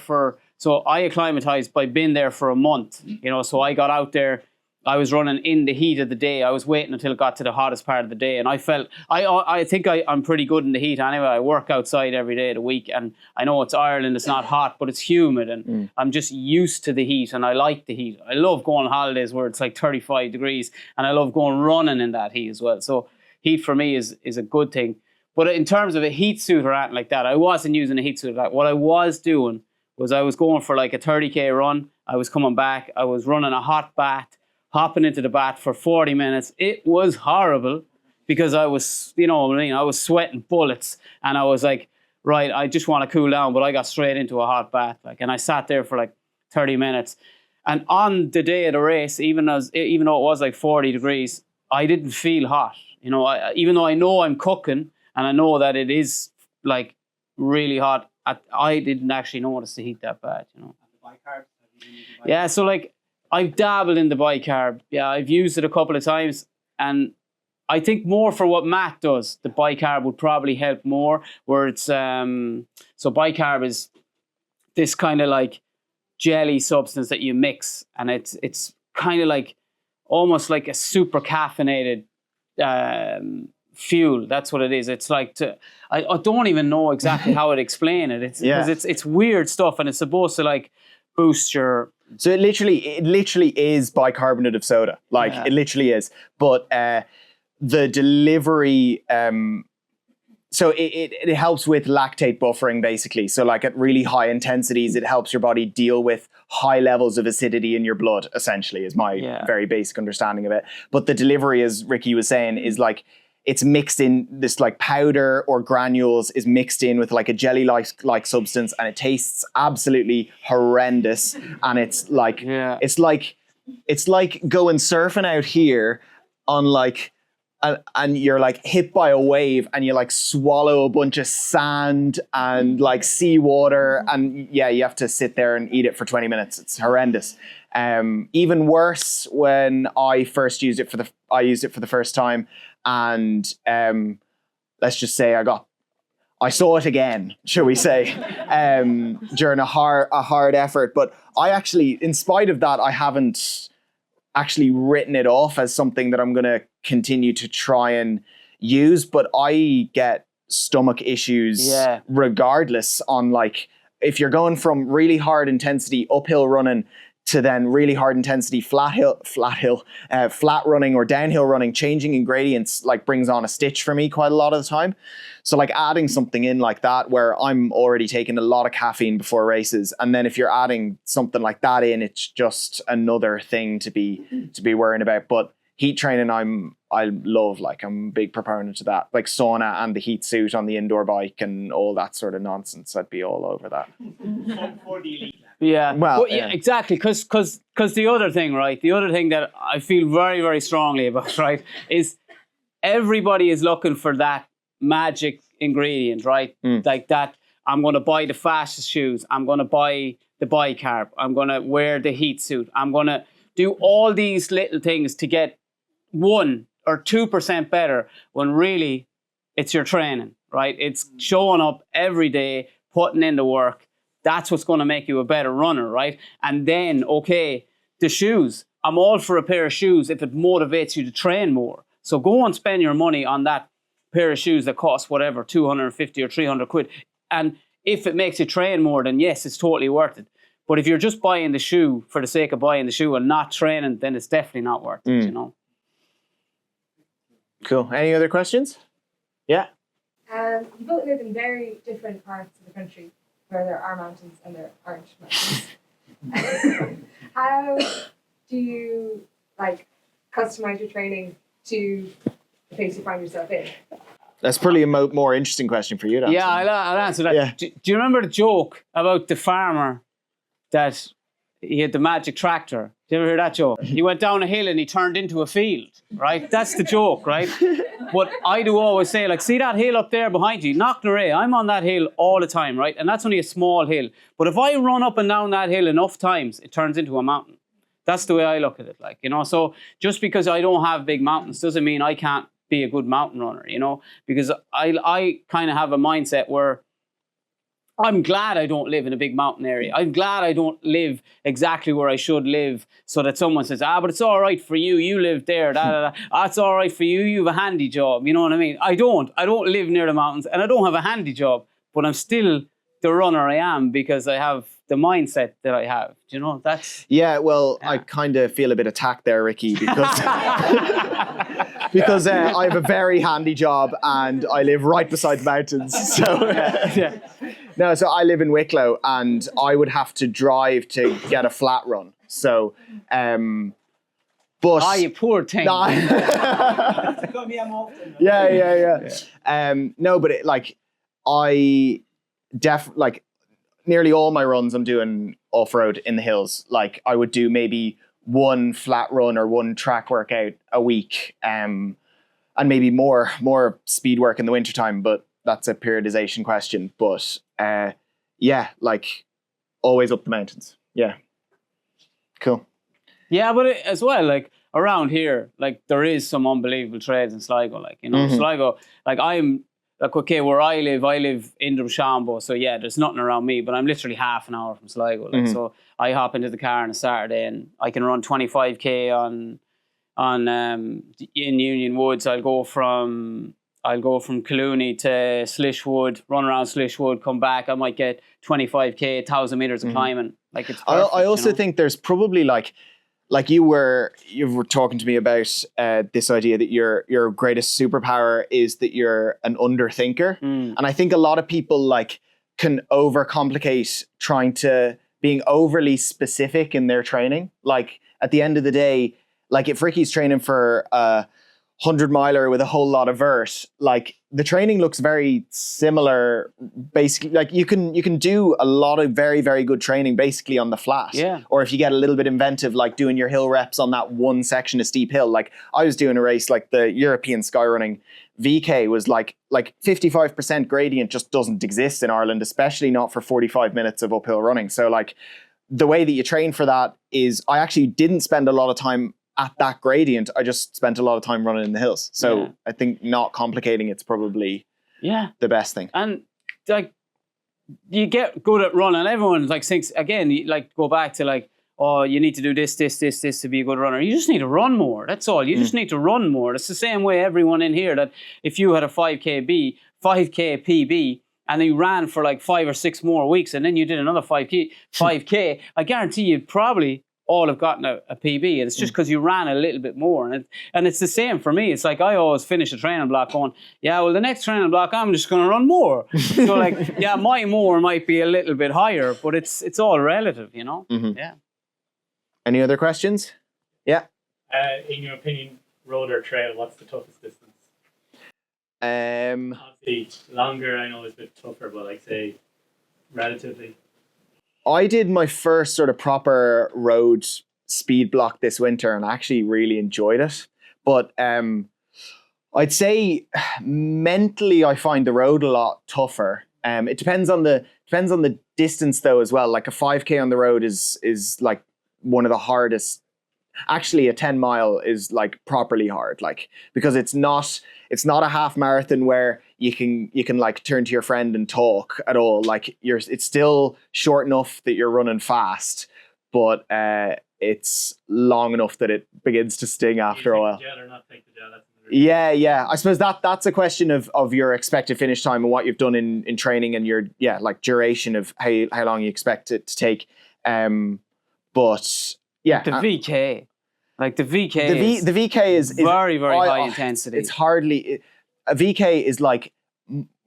so I acclimatized by being there for a month, you know, so I got out there, I was running in the heat of the day. I was waiting until it got to the hottest part of the day, and I felt, I think I'm pretty good in the heat anyway. I work outside every day of the week, and I know it's Ireland, it's not hot, but it's humid, and I'm just used to the heat, and I like the heat. I love going on holidays where it's like 35 degrees, and I love going running in that heat as well. So heat for me is a good thing. But in terms of a heat suit or anything like that, I wasn't using a heat suit. Like, what I was doing was I was going for like a 30k run. I was coming back. I was running a hot bath, hopping into the bath for 40 minutes. It was horrible because I was, you know what I mean, I was sweating bullets, and I was like, right, I just want to cool down, but I got straight into a hot bath, like, and I sat there for like 30 minutes. And on the day of the race, even though it was like 40 degrees, I didn't feel hot. You know, even though I know I'm cooking and I know that it is like really hot, I didn't actually notice the heat that bad, you know. The bicarb? Yeah, so like I've dabbled in the bicarb. Yeah, I've used it a couple of times, and I think more for what Matt does, the bicarb would probably help more. Where it's so bicarb is this kind of like jelly substance that you mix, and it's kind of like almost like a super caffeinated fuel. That's what it is. It's like I don't even know exactly how to explain it. It's weird stuff, and it's supposed to like boost your So it literally is bicarbonate of soda. Like it literally is. But the delivery, so it helps with lactate buffering basically. So like at really high intensities, it helps your body deal with high levels of acidity in your blood, essentially, is my very basic understanding of it. But the delivery, as Ricki was saying, is like, it's mixed in, this like powder or granules is mixed in with like a jelly-like substance, and it tastes absolutely horrendous. And it's like, it's like going surfing out here on like, and you're like hit by a wave and you like swallow a bunch of sand and like seawater, and you have to sit there and eat it for 20 minutes. It's horrendous. Even worse when I first used it for the first time, and let's just say I saw it again, shall we say, during a hard effort. But I actually, in spite of that, I haven't actually written it off as something that I'm going to continue to try and use. But I get stomach issues regardless on like, if you're going from really hard intensity uphill running to then really hard intensity flat running or downhill running, changing ingredients like brings on a stitch for me quite a lot of the time. So like adding something in like that where I'm already taking a lot of caffeine before races, and then if you're adding something like that in, it's just another thing to be worrying about. But heat training, I love, like I'm a big proponent of that, like sauna and the heat suit on the indoor bike and all that sort of nonsense. I'd be all over that. Yeah, well, exactly. Because the other thing, right? The other thing that I feel very, very strongly about, right, is everybody is looking for that magic ingredient, right? Like that. I'm going to buy the fastest shoes. I'm going to buy the bicarb. I'm going to wear the heat suit. I'm going to do all these little things to get 1 or 2% better, when really it's your training, right? It's showing up every day, putting in the work. That's what's going to make you a better runner, right? And then, okay, the shoes. I'm all for a pair of shoes if it motivates you to train more. So go and spend your money on that pair of shoes that cost whatever, 250 or 300 quid. And if it makes you train more, then yes, it's totally worth it. But if you're just buying the shoe for the sake of buying the shoe and not training, then it's definitely not worth it, you know? Cool. Any other questions? Yeah. You both live in very different parts of the country where there are mountains and there aren't mountains. How do you like customize your training to the place you find yourself in? That's probably a more interesting question for you to answer. Yeah, I'll answer that. Yeah. Do you remember the joke about the farmer that he had the magic tractor? Do you ever hear that joke? He went down a hill and he turned into a field, right? That's the joke, right? But I do always say, like, see that hill up there behind you? Knocknarea, I'm on that hill all the time, right? And that's only a small hill. But if I run up and down that hill enough times, it turns into a mountain. That's the way I look at it, like, you know? So just because I don't have big mountains doesn't mean I can't be a good mountain runner, you know? Because I kind of have a mindset where I'm glad I don't live in a big mountain area. I'm glad I don't live exactly where I should live, so that someone says, but it's all right for you. You live there. It's all right for you. You have a handy job. You know what I mean? I don't live near the mountains and I don't have a handy job, but I'm still the runner I am because I have the mindset that I have. Do you know? That's... Yeah, well, I kind of feel a bit attacked there, Ricki, because... because I have a very handy job and I live right beside the mountains. So no, so I live in Wicklow and I would have to drive to get a flat run. So, but you poor thing. No, yeah. No, but it, like nearly all my runs I'm doing off road in the hills. Like I would do maybe one flat run or one track workout a week, and maybe more speed work in the wintertime, but that's a periodization question. But like always up the mountains. Yeah. Cool. Yeah, but as well, like around here, like there is some unbelievable trails in Sligo, like, you know, Sligo, like I'm like, okay, where I live in Drumshanbo, so yeah, there's nothing around me, but I'm literally half an hour from Sligo. Like, so I hop into the car on a Saturday and I can run 25k in Union Woods. I'll go from Clooney to Slishwood, run around Slishwood, come back. I might get 25k, 1,000 meters of climbing, Like it's I perfect, also you know? think there's probably like you were talking to me about this idea that your greatest superpower is that you're an underthinker, and I think a lot of people like can overcomplicate being overly specific in their training. Like at the end of the day, like if Ricky's training for 100-miler with a whole lot of vert, like the training looks very similar. Basically, like you can do a lot of very, very good training basically on the flat. Yeah. Or if you get a little bit inventive, like doing your hill reps on that one section of steep hill. Like I was doing a race, like the European Skyrunning VK was like 55% gradient just doesn't exist in Ireland, especially not for 45 minutes of uphill running. So like the way that you train for that is I actually didn't spend a lot of time at that gradient. I just spent a lot of time running in the hills. So I think not complicating it's probably the best thing. And like you get good at running. Everyone like thinks again, you, like go back to like, oh, you need to do this to be a good runner. You just need to run more. That's all. You just need to run more. It's the same way everyone in here that if you had a 5K PB, and then you ran for like 5 or 6 more weeks, and then you did another 5K, I guarantee you probably all have gotten a PB, and it's just because you ran a little bit more. And it's the same for me. It's like I always finish a training block going, yeah, well, the next training block, I'm just going to run more. So like, yeah, my more might be a little bit higher, but it's all relative, you know? Yeah. Any other questions? Yeah. In your opinion, road or trail, what's the toughest distance? Obviously, longer, I know is a bit tougher, but like say, relatively. I did my first sort of proper road speed block this winter and I actually really enjoyed it. But I'd say mentally I find the road a lot tougher. It depends on the distance though as well. Like a 5K on the road is like one of the hardest. Actually, a 10-mile is like properly hard, like because it's not a half marathon where you can like turn to your friend and talk at all. Like it's still short enough that you're running fast, but it's long enough that it begins to sting after a while. Gel or not take the gel, that's Yeah. I suppose that's a question of your expected finish time and what you've done in training and your like duration of how long you expect it to take. But yeah, the VK, like the VK, the VK is very high intensity. It's hardly a VK is like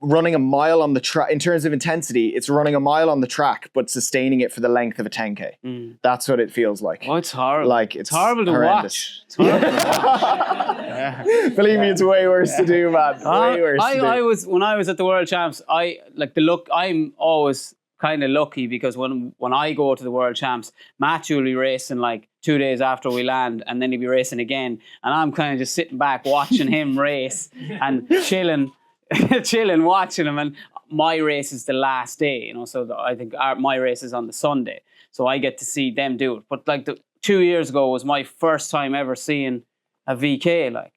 running a mile on the track in terms of intensity. It's running a mile on the track, but sustaining it for the length of a 10K. That's what it feels like. Oh, it's horrible. Like it's horrible to horrendous. watch. It's horrible to watch. Believe me, it's way worse to do, man. Way worse to do. When I was at the World Champs, I like the look. I'm always kind of lucky because when I go to the World Champs, Matthew will be racing like 2 days after we land, and then he'll be racing again, and I'm kind of just sitting back watching him race and chilling watching him. And my race is the last day, you know, so I think my race is on the Sunday, so I get to see them do it. But like 2 years ago was my first time ever seeing a VK, like,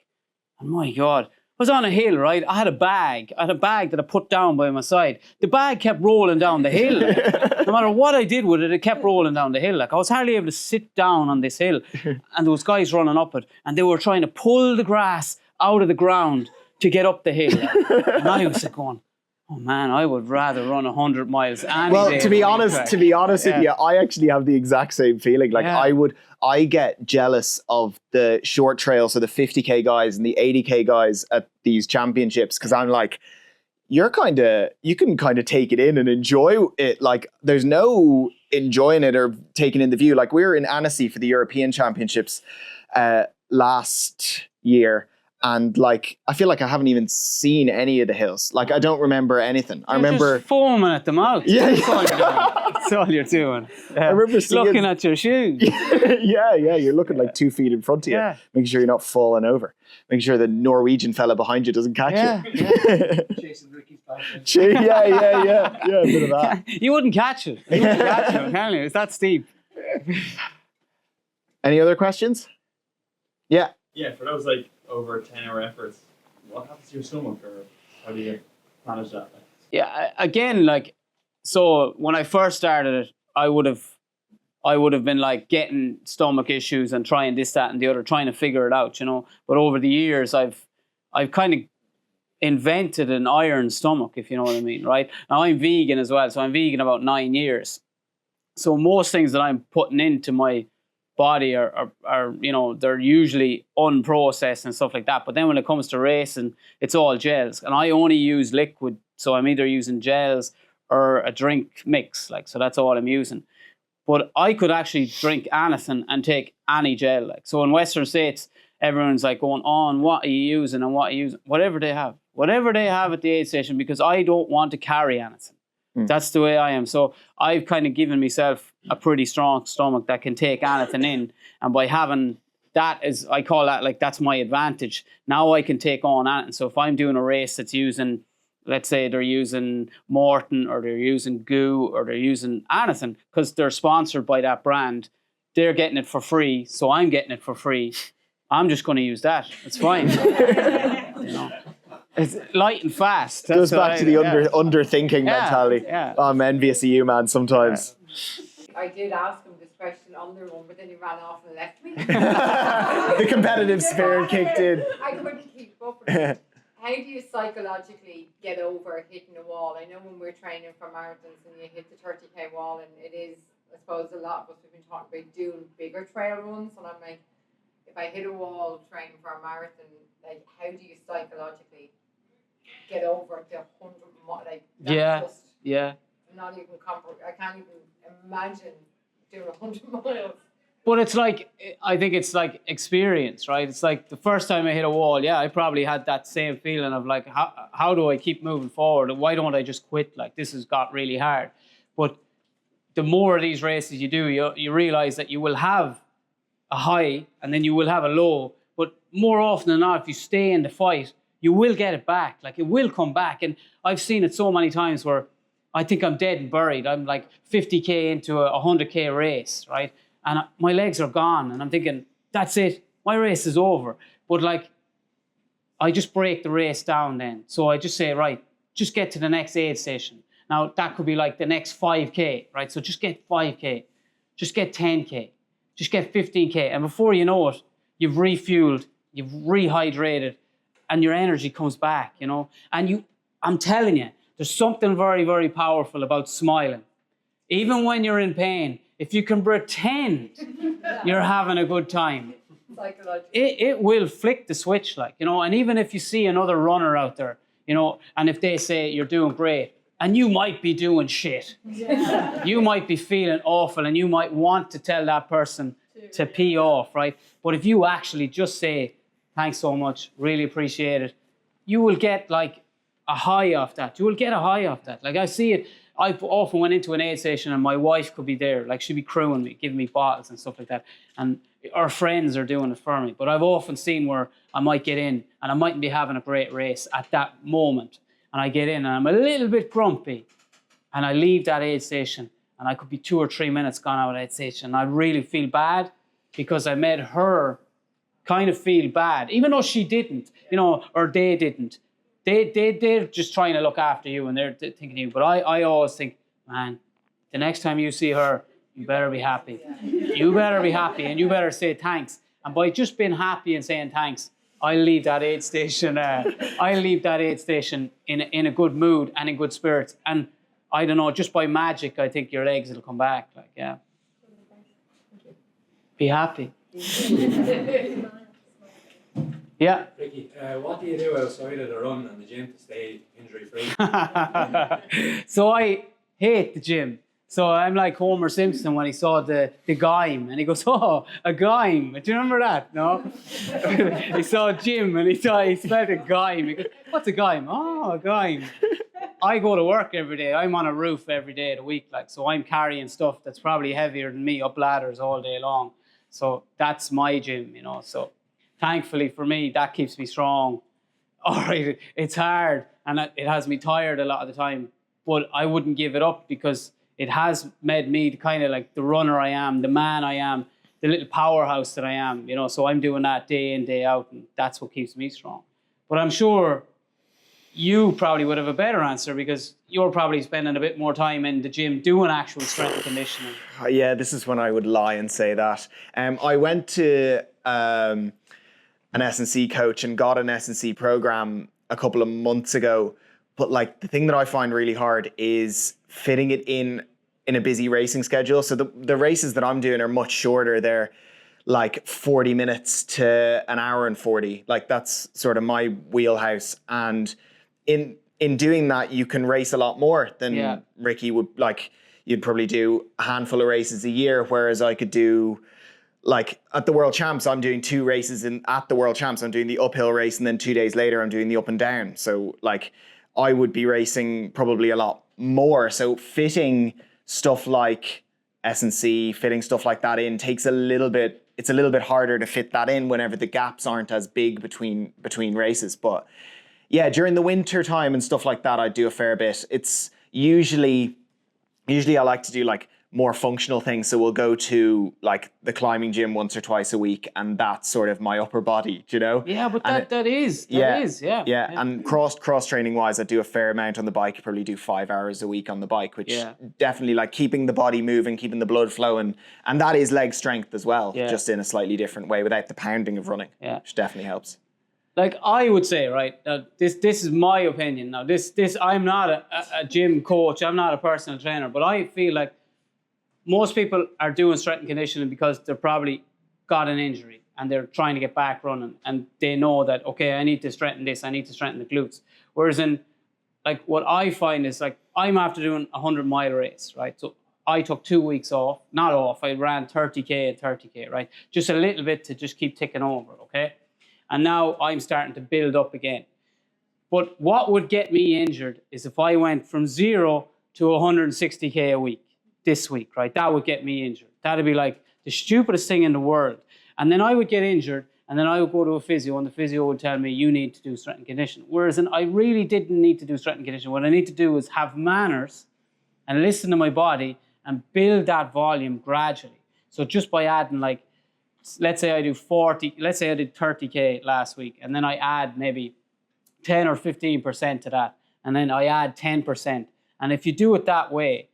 and my God, I was on a hill, right? I had a bag that I put down by my side. The bag kept rolling down the hill. No matter what I did with it, it kept rolling down the hill. Like I was hardly able to sit down on this hill. And there was guys running up it, and they were trying to pull the grass out of the ground to get up the hill. And I was like going, oh man, I would rather run 100 miles any well, day. to be honest with you, I actually have the exact same feeling. Like I get jealous of the short trails, so the 50K guys and the 80K guys at these championships, because I'm like, you can kind of take it in and enjoy it. Like there's no enjoying it or taking in the view. Like we were in Annecy for the European Championships last year. And like, I feel like I haven't even seen any of the hills. Like I don't remember anything. I remember just foaming at the mouth. Yeah, That's all you're doing. I remember looking at your shoes. yeah. You're looking like 2 feet in front of you, making sure you're not falling over, making sure the Norwegian fella behind you doesn't catch you. Chasing Ricky's back. Yeah, a bit of that. You wouldn't catch it. I'm telling you, it's that steep. Any other questions? Yeah. Yeah, for those like over 10-hour efforts, what happens to your stomach, or how do you manage that? Yeah, again, like, so when I first started it, I would have been like getting stomach issues and trying this, that, and the other, trying to figure it out, you know. But over the years, I've kind of invented an iron stomach, if you know what I mean, right? Now I'm vegan as well, so I'm vegan about 9 years. So most things that I'm putting into my body are they're usually unprocessed and stuff like that. But then when it comes to racing, it's all gels, and I only use liquid. So I'm either using gels or a drink mix, so that's all I'm using. But I could actually drink anything and take any gel. So in Western States, everyone's like going on, what are you using and what are you using? Whatever they have at the aid station, because I don't want to carry anything. That's the way I am. So I've kind of given myself a pretty strong stomach that can take anything in. And by having that, I call that that's my advantage. Now I can take on anything. So if I'm doing a race that's using, let's say they're using Morton or they're using Goo or they're using anything because they're sponsored by that brand, they're getting it for free. So I'm getting it for free. I'm just going to use that. It's fine. It's light and fast. Goes back to the underthinking mentality. Yeah. Oh, I'm envious of you, man, sometimes. I did ask him this question on the run, but then he ran off and left me. The competitive spirit kicked in. I couldn't keep up with it. How do you psychologically get over hitting a wall? I know when we're training for marathons and you hit the 30k wall, and it is, I suppose, a lot of us have been talking about doing bigger trail runs, and I'm like, if I hit a wall training for a marathon, how do you psychologically get over the 100 miles? Not even I can't even imagine doing 100 miles. But it's I think it's like experience, right? It's like the first time I hit a wall, I probably had that same feeling of how do I keep moving forward? Why don't I just quit? This has got really hard. But the more of these races you do, you realize that you will have a high and then you will have a low. But more often than not, if you stay in the fight, you will get it back. It will come back. And I've seen it so many times where I think I'm dead and buried. I'm 50k into a 100k race, right? And my legs are gone. And I'm thinking, that's it. My race is over. But I just break the race down then. So I just say, right, just get to the next aid station. Now, that could be the next 5k, right? So just get 5k. Just get 10k. Just get 15k. And before you know it, you've refueled, you've rehydrated, and your energy comes back, And I'm telling you, there's something very, very powerful about smiling. Even when you're in pain, if you can pretend you're having a good time, it will flick the switch, And even if you see another runner out there, and if they say you're doing great, and you might be doing shit, you might be feeling awful, and you might want to tell that person to pee off, right? But if you actually just say, thanks so much, really appreciate it, you will get a high off that. You will get a high off that. I see it. I often went into an aid station and my wife could be there. She'd be crewing me, giving me bottles and stuff like that. And our friends are doing it for me. But I've often seen where I might get in and I mightn't be having a great race at that moment. And I get in and I'm a little bit grumpy. And I leave that aid station and I could be 2 or 3 minutes gone out of that aid station. And I really feel bad because I made her kind of feel bad, even though she didn't, or they didn't. They're just trying to look after you and they're thinking of you. But I always think, man, the next time you see her, you better be happy. You better be happy and you better say thanks. And by just being happy and saying thanks, I leave that aid station in a good mood and in good spirits. And I don't know, just by magic, I think your legs will come back. Be happy. Yeah. Ricki, what do you do outside of the run and the gym to stay injury-free? So I hate the gym. So I'm like Homer Simpson when he saw the gym and he goes, oh, a gym. Do you remember that? No? He saw a gym and he spelled a gym. He goes, what's a gym? Oh, a gym. I go to work every day. I'm on a roof every day of the week. So I'm carrying stuff that's probably heavier than me up ladders all day long. So that's my gym, So thankfully for me, that keeps me strong. All right, it's hard and it has me tired a lot of the time, but I wouldn't give it up because it has made me kind of the runner I am, the man I am, the little powerhouse that I am, So I'm doing that day in, day out, and that's what keeps me strong. But I'm sure you probably would have a better answer because you're probably spending a bit more time in the gym doing actual strength and conditioning. Yeah, this is when I would lie and say that. I went to an S&C coach and got an S&C program a couple of months ago. But the thing that I find really hard is fitting it in in a busy racing schedule. So the races that I'm doing are much shorter. They're like 40 minutes to an hour and 40. Like that's sort of my wheelhouse. And in doing that, you can race a lot more than Ricki would. Like you'd probably do a handful of races a year, whereas I could do, like at the World Champs, I'm doing 2 races at the World Champs. I'm doing the uphill race, and then 2 days later, I'm doing the up and down. So like I would be racing probably a lot more. So fitting stuff like S&C, fitting stuff like that in takes a little bit. It's a little bit harder to fit that in whenever the gaps aren't as big between races. But yeah, during the winter time and stuff like that, I do a fair bit. It's usually I like to do like more functional things. So we'll go to like the climbing gym once or twice a week, and that's sort of my upper body, you know? Yeah, but that is. And cross training wise, I do a fair amount on the bike. I probably do 5 hours a week on the bike, which definitely like keeping the body moving, keeping the blood flowing. And that is leg strength as well, just in a slightly different way without the pounding of running, which definitely helps. Like I would say, right, this is my opinion. Now, this I'm not a gym coach. I'm not a personal trainer, but I feel like most people are doing strength and conditioning because they're probably got an injury and they're trying to get back running, and they know that, okay, I need to strengthen this, I need to strengthen the glutes. Whereas in, like, what I find is, like, I'm after doing a 100-mile race, right? So I took 2 weeks off, not off, I ran 30K and 30K, right? Just a little bit to just keep ticking over, okay? And now I'm starting to build up again. But what would get me injured is if I went from 0 to 160K a week. This week, right? That would get me injured. That'd be like the stupidest thing in the world. And then I would get injured, and then I would go to a physio, and the physio would tell me, you need to do strength and conditioning. Whereas I really didn't need to do strength and conditioning. What I need to do is have manners and listen to my body and build that volume gradually. So just by adding, like, let's say I did 30K last week, and then I add maybe 10 or 15% to that, and then I add 10%. And if you do it that way,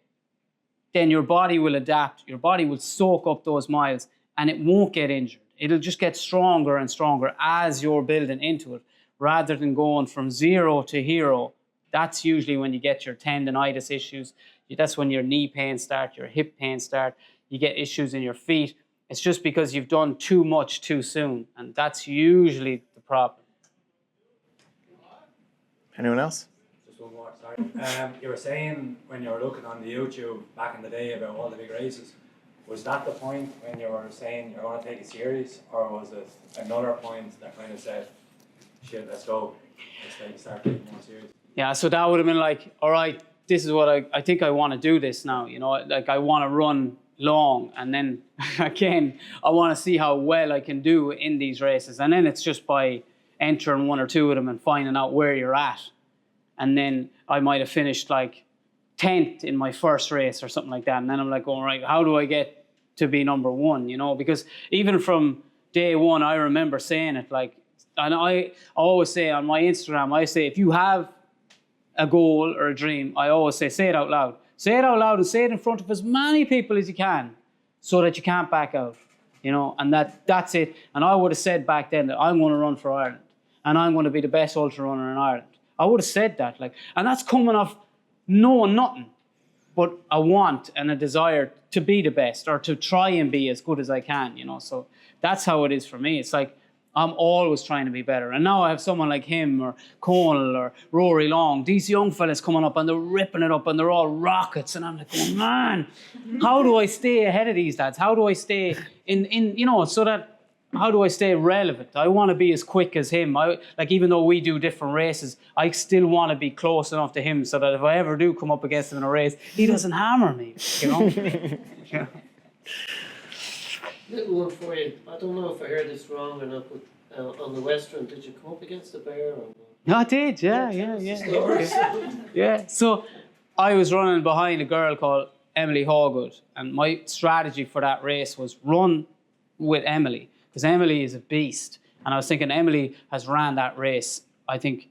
then your body will adapt, your body will soak up those miles, and it won't get injured. It'll just get stronger and stronger as you're building into it, rather than going from 0 to hero. That's usually when you get your tendonitis issues. That's when your knee pain start, your hip pain start, you get issues in your feet. It's just because you've done too much too soon, and that's usually the problem. Anyone else? One more, sorry. You were saying when you were looking on the YouTube back in the day about all the big races, was that the point when you were saying you're going to take it serious, or was it another point that kind of said, shit, let's go, let's start taking it more serious? Yeah, so that would have been like, all right, this is what I think I want to do this now, you know, like I want to run long, and then again, I want to see how well I can do in these races, and then it's just by entering 1 or 2 of them and finding out where you're at. And then I might have finished like 10th in my first race or something like that. And then I'm like, all right, how do I get to be number 1, you know? Because even from day 1, I remember saying it, like, and I always say on my Instagram, I say, if you have a goal or a dream, I always say it out loud. Say it out loud and say it in front of as many people as you can so that you can't back out, you know? And that's it. And I would have said back then that I'm going to run for Ireland and I'm going to be the best ultra runner in Ireland. I would have said that, like, and that's coming off knowing nothing, but a want and a desire to be the best or to try and be as good as I can, you know. So that's how it is for me. It's like I'm always trying to be better. And now I have someone like him or Conal or Rory Long, these young fellas coming up and they're ripping it up and they're all rockets. And I'm like, oh man, how do I stay ahead of these lads? How do I stay in you know, so that, how do I stay relevant? I want to be as quick as him. Like, even though we do different races, I still want to be close enough to him so that if I ever do come up against him in a race, he doesn't hammer me, you know? Yeah. Little one for you. I don't know if I heard this wrong or not, but on the Western, did you come up against the bear? Or No, I did, yeah. Yeah, so I was running behind a girl called Emily Hawgood, and my strategy for that race was run with Emily, because Emily is a beast. And I was thinking Emily has ran that race, I think,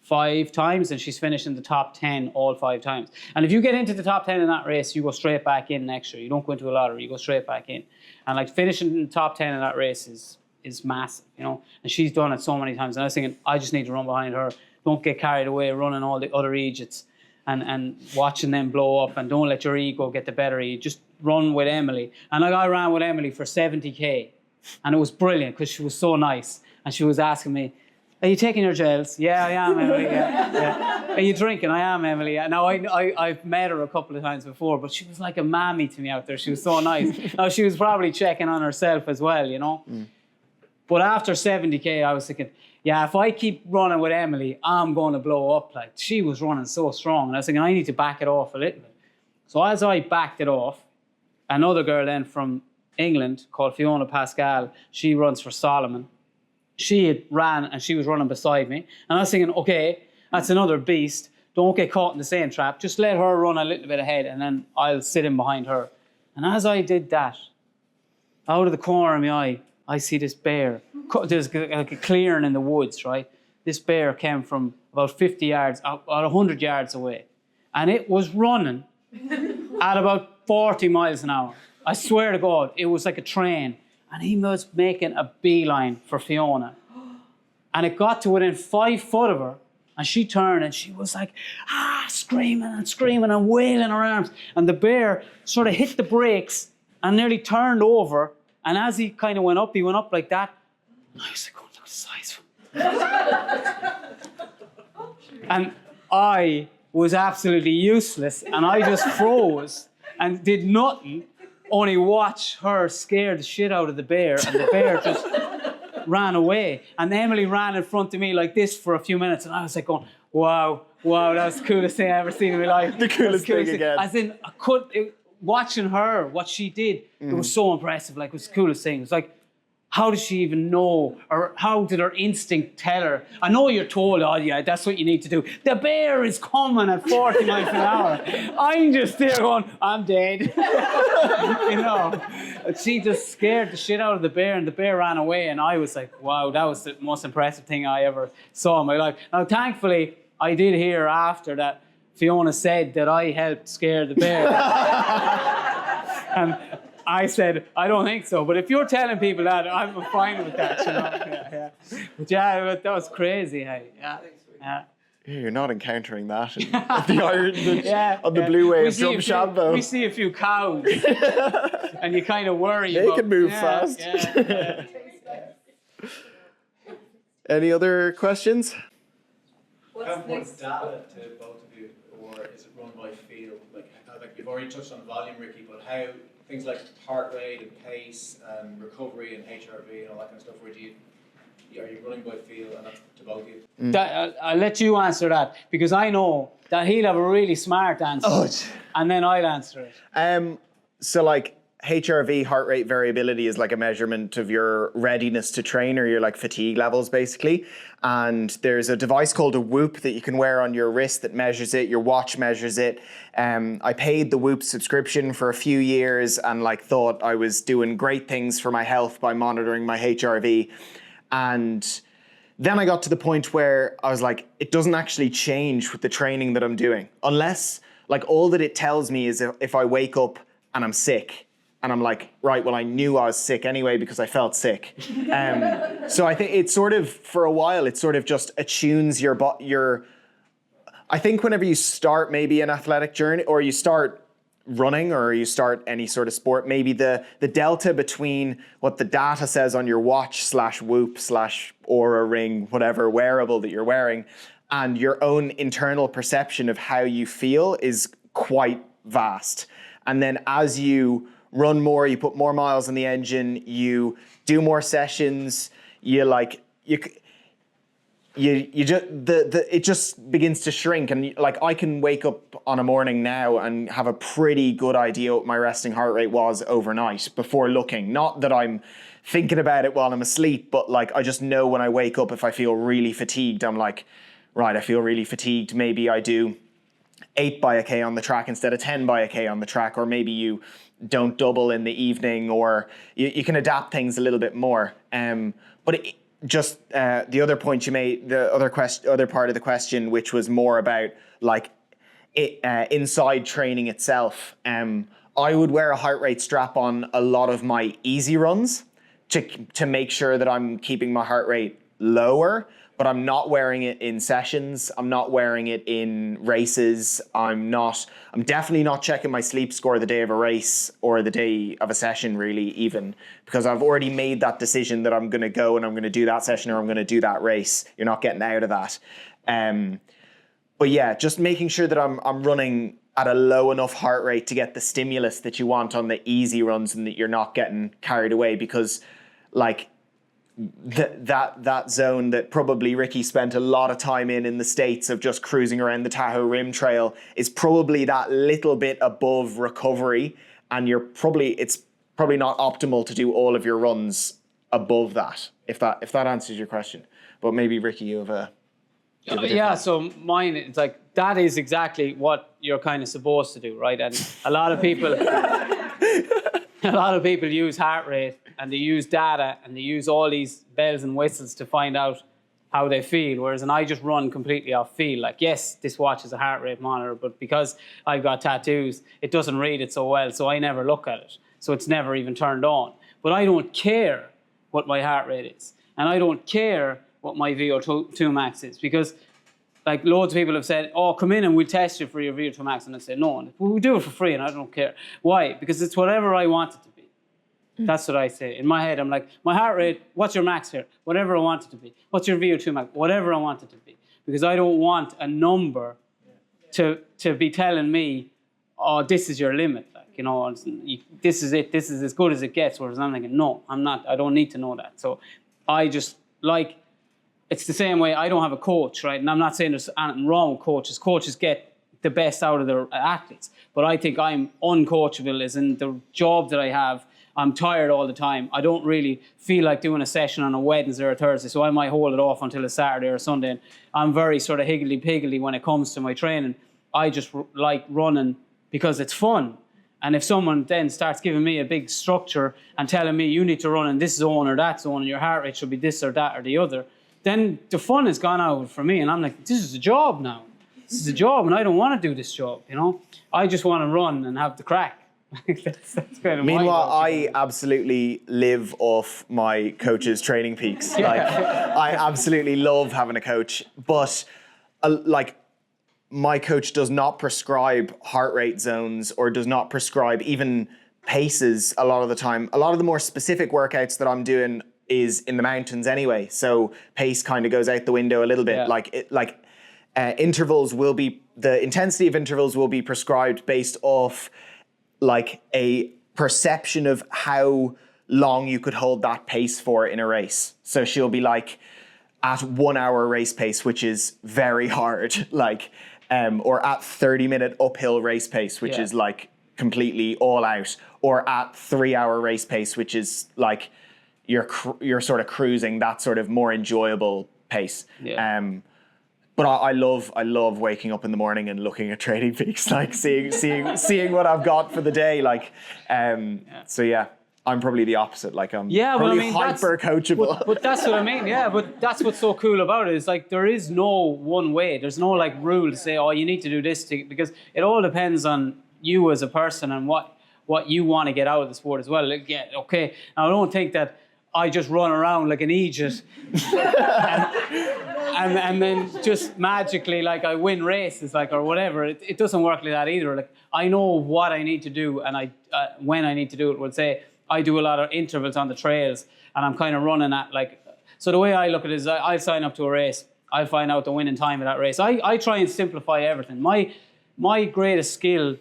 5 times, and she's finished in the top 10 all 5 times. And if you get into the top 10 in that race, you go straight back in next year. You don't go into a lottery, you go straight back in. And like finishing in the top 10 in that race is massive, you know. And she's done it so many times. And I was thinking, I just need to run behind her. Don't get carried away running all the other Egypts. and watching them blow up, and don't let your ego get the better of you. Just run with Emily. And like I ran with Emily for 70k, and it was brilliant because she was so nice, and she was asking me, "Are you taking your gels?" "Yeah, I am, Emily. Yeah. "Are you drinking?" "I am, Emily." Now, I've met her a couple of times before, but she was like a mammy to me out there. She was so nice. Now, she was probably checking on herself as well, you know. But after 70k, I was thinking, yeah, if I keep running with Emily, I'm going to blow up. Like, she was running so strong. And I was thinking, I need to back it off a little bit. So as I backed it off, another girl then from England called Fiona Pascal, she runs for Solomon. She had ran and she was running beside me. And I was thinking, okay, that's another beast. Don't get caught in the same trap. Just let her run a little bit ahead and then I'll sit in behind her. And as I did that, out of the corner of my eye, I see this bear. There's like a clearing in the woods, right? This bear came from about 50 yards, about 100 yards away. And it was running at about 40 miles an hour. I swear to God, it was like a train. And he was making a beeline for Fiona. And it got to within 5 foot of her. And she turned and she was like, screaming and wailing her arms. And the bear sort of hit the brakes and nearly turned over. And as he kind of went up, he went up like that. And I was like, oh, look at the size of him. And I was absolutely useless. And I just froze and did nothing, only watch her scare the shit out of the bear. And the bear just ran away. And Emily ran in front of me like this for a few minutes. And I was like going, wow, that was the coolest thing I ever seen in my life. The coolest thing again. As in, watching her, what she did, it was so impressive. Like, it was the coolest thing. It was like, how did she even know? Or how did her instinct tell her? I know you're told, oh yeah, that's what you need to do. The bear is coming at 40 miles an hour. I'm just there going, I'm dead. You know? And she just scared the shit out of the bear, and the bear ran away. And I was like, wow, that was the most impressive thing I ever saw in my life. Now, thankfully, I did hear after that Fiona said that I helped scare the bear. And I said, I don't think so. But if you're telling people that, I'm fine with that, you know. But yeah, that was crazy. Hey. Yeah. You're not encountering that on the Blue Way of Drumshanbo. We see a few cows, and you kind of worry. They can move fast. Yeah. Any other questions? How important data to both of you, or is it run by feel? Like you've already touched on volume, Ricki, but how things like heart rate and pace and recovery and HRV and all that kind of stuff, are you running by feel, and that's to both of you? I'll let you answer that, because I know that he'll have a really smart answer, and then I'll answer it. So like HRV, heart rate variability, is like a measurement of your readiness to train, or your like fatigue levels basically. And there's a device called a Whoop that you can wear on your wrist that measures it. Your watch measures it. I paid the Whoop subscription for a few years and like thought I was doing great things for my health by monitoring my HRV. And then I got to the point where I was like, it doesn't actually change with the training that I'm doing, unless like all that it tells me is if I wake up and I'm sick. And I'm like, right, well, I knew I was sick anyway because I felt sick. So I think it's sort of, for a while, it sort of just attunes your. I think whenever you start maybe an athletic journey, or you start running, or you start any sort of sport, maybe the delta between what the data says on your watch / Whoop / Oura Ring, whatever wearable that you're wearing, and your own internal perception of how you feel is quite vast. And then as you run more, you put more miles on the engine, you do more sessions, it just begins to shrink. And like, I can wake up on a morning now and have a pretty good idea what my resting heart rate was overnight before looking. Not that I'm thinking about it while I'm asleep, but like, I just know when I wake up, if I feel really fatigued, I'm like, right, I feel really fatigued. Maybe I do 8 by a K on the track instead of 10 by a K on the track, or maybe you don't double in the evening, or you can adapt things a little bit more. But the other point you made, the other part of the question, which was more about like inside training itself. I would wear a heart rate strap on a lot of my easy runs to make sure that I'm keeping my heart rate lower. but I'm not wearing it in sessions. I'm not wearing it in races. I'm definitely not checking my sleep score the day of a race or the day of a session, really, even, because I've already made that decision that I'm going to go and I'm going to do that session or I'm going to do that race. You're not getting out of that. But yeah, just making sure that I'm running at a low enough heart rate to get the stimulus that you want on the easy runs and that you're not getting carried away, because like that zone that probably Ricki spent a lot of time in the States of just cruising around the Tahoe Rim Trail is probably that little bit above recovery, and it's probably not optimal to do all of your runs above that, if that answers your question. But maybe Ricki, you have a yeah, so mine, it's like, that is exactly what you're kind of supposed to do, right? And a lot of people use heart rate and they use data and they use all these bells and whistles to find out how they feel, whereas I just run completely off feel. Like, yes, this watch is a heart rate monitor, but because I've got tattoos, it doesn't read it so well, so I never look at it. So it's never even turned on. But I don't care what my heart rate is, and I don't care what my VO2 max is, because like loads of people have said, oh, come in and we'll test you for your VO2 max. And I say, no, we'll do it for free and I don't care. Why? Because it's whatever I want it to be. That's what I say. In my head, I'm like, my heart rate, what's your max here? Whatever I want it to be. What's your VO2 max? Whatever I want it to be. Because I don't want a number to be telling me, oh, this is your limit. Like, you know, this is it. This is as good as it gets. Whereas I'm thinking, no, I'm not. I don't need to know that. So I just like, it's the same way I don't have a coach, right? And I'm not saying there's anything wrong with coaches. Coaches get the best out of their athletes. But I think I'm uncoachable, as in the job that I have, I'm tired all the time. I don't really feel like doing a session on a Wednesday or a Thursday, so I might hold it off until a Saturday or a Sunday. And I'm very sort of higgledy-piggledy when it comes to my training. I just like running because it's fun. And if someone then starts giving me a big structure and telling me you need to run in this zone or that zone and your heart rate should be this or that or the other, then the fun has gone out for me, and I'm like, this is a job now. This is a job, and I don't want to do this job, you know? I just want to run and have the crack. that's kind of Meanwhile, I absolutely live off my coach's training peaks. Yeah. Like, I absolutely love having a coach, but like, my coach does not prescribe heart rate zones or does not prescribe even paces a lot of the time. A lot of the more specific workouts that I'm doing is in the mountains anyway, so pace kind of goes out the window a little bit. Yeah. Intervals will be, the intensity of intervals will be prescribed based off like a perception of how long you could hold that pace for in a race. So she'll be like at 1 hour race pace, which is very hard, like, or at 30-minute uphill race pace, which is like completely all out, or at 3 hour race pace, which is like, you're sort of cruising that sort of more enjoyable pace. Yeah. But I love waking up in the morning and looking at Training Peaks, like seeing what I've got for the day. Like, so yeah, I'm probably the opposite. Like I'm probably hyper coachable. But that's what I mean. Yeah, but that's what's so cool about it. Is like there is no one way. There's no like rule to say, oh, you need to do this because it all depends on you as a person and what you want to get out of the sport as well. Like, yeah, okay. Now I don't think that I just run around like an idiot and then just magically like I win races like or whatever. It doesn't work like that either. Like I know what I need to do and I when I need to do it. Would say I do a lot of intervals on the trails and I'm kind of running at like. So the way I look at it is I sign up to a race. I find out the winning time of that race. I try and simplify everything. My greatest skill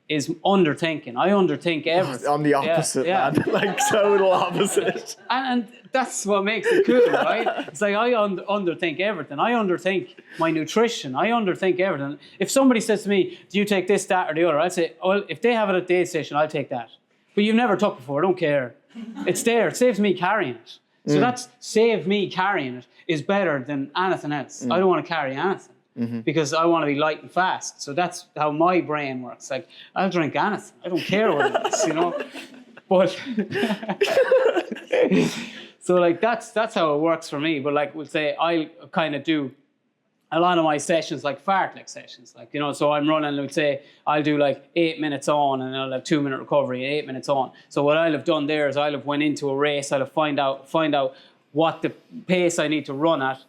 is underthinking. I underthink everything. I'm the opposite, man. Like total opposite. And that's what makes it cool, right? It's like I underthink everything. I underthink my nutrition. I underthink everything. If somebody says to me, do you take this, that, or the other? I'd say, well, if they have it at the aid station, I'll take that. But you've never took before, I don't care. It's there. It saves me carrying it. So that's save me carrying it is better than anything else. I don't want to carry anything. Because I want to be light and fast. So that's how my brain works. Like, I'll drink anything. I don't care what it is, you know? But, so like, that's how it works for me. But like, we'll say, I kind of do a lot of my sessions, like fartlek sessions. Like, you know, so I'm running, let's say, I'll do like 8 minutes on and I'll have 2 minute recovery, 8 minutes on. So what I'll have done there is I'll have went into a race, I'll have find out what the pace I need to run at,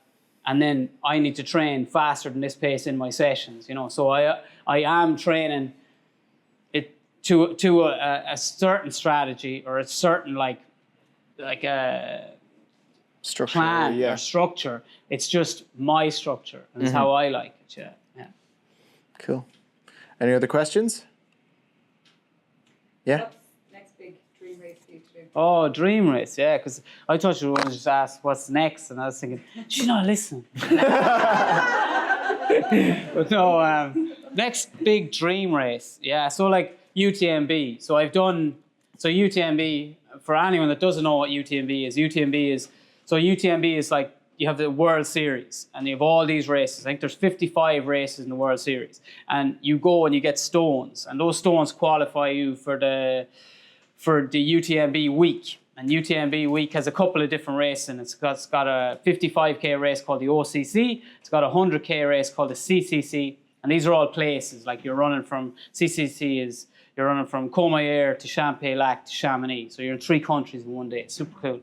and then I need to train faster than this pace in my sessions, you know. So I am training it to a certain strategy or a certain like a Structure, plan yeah. or structure. It's just my structure, and it's how I like it. Yeah, yeah. Cool. Any other questions? Yeah. What's next big dream race for you to do? Oh, dream race, yeah, because I thought you were going to just ask what's next, and I was thinking, she's not listening. But no, next big dream race, yeah, so like UTMB. So UTMB, for anyone that doesn't know what UTMB is like, you have the World Series, and you have all these races. I think there's 55 races in the World Series, and you go and you get stones, and those stones qualify you for the UTMB week. And UTMB week has a couple of different races, and it's got a 55k race called the OCC. It's got a 100k race called the CCC, and these are all places. Like you're running from you're running from Courmayeur to Champagne-Lac to Chamonix. So you're in 3 countries in one day. It's super cool.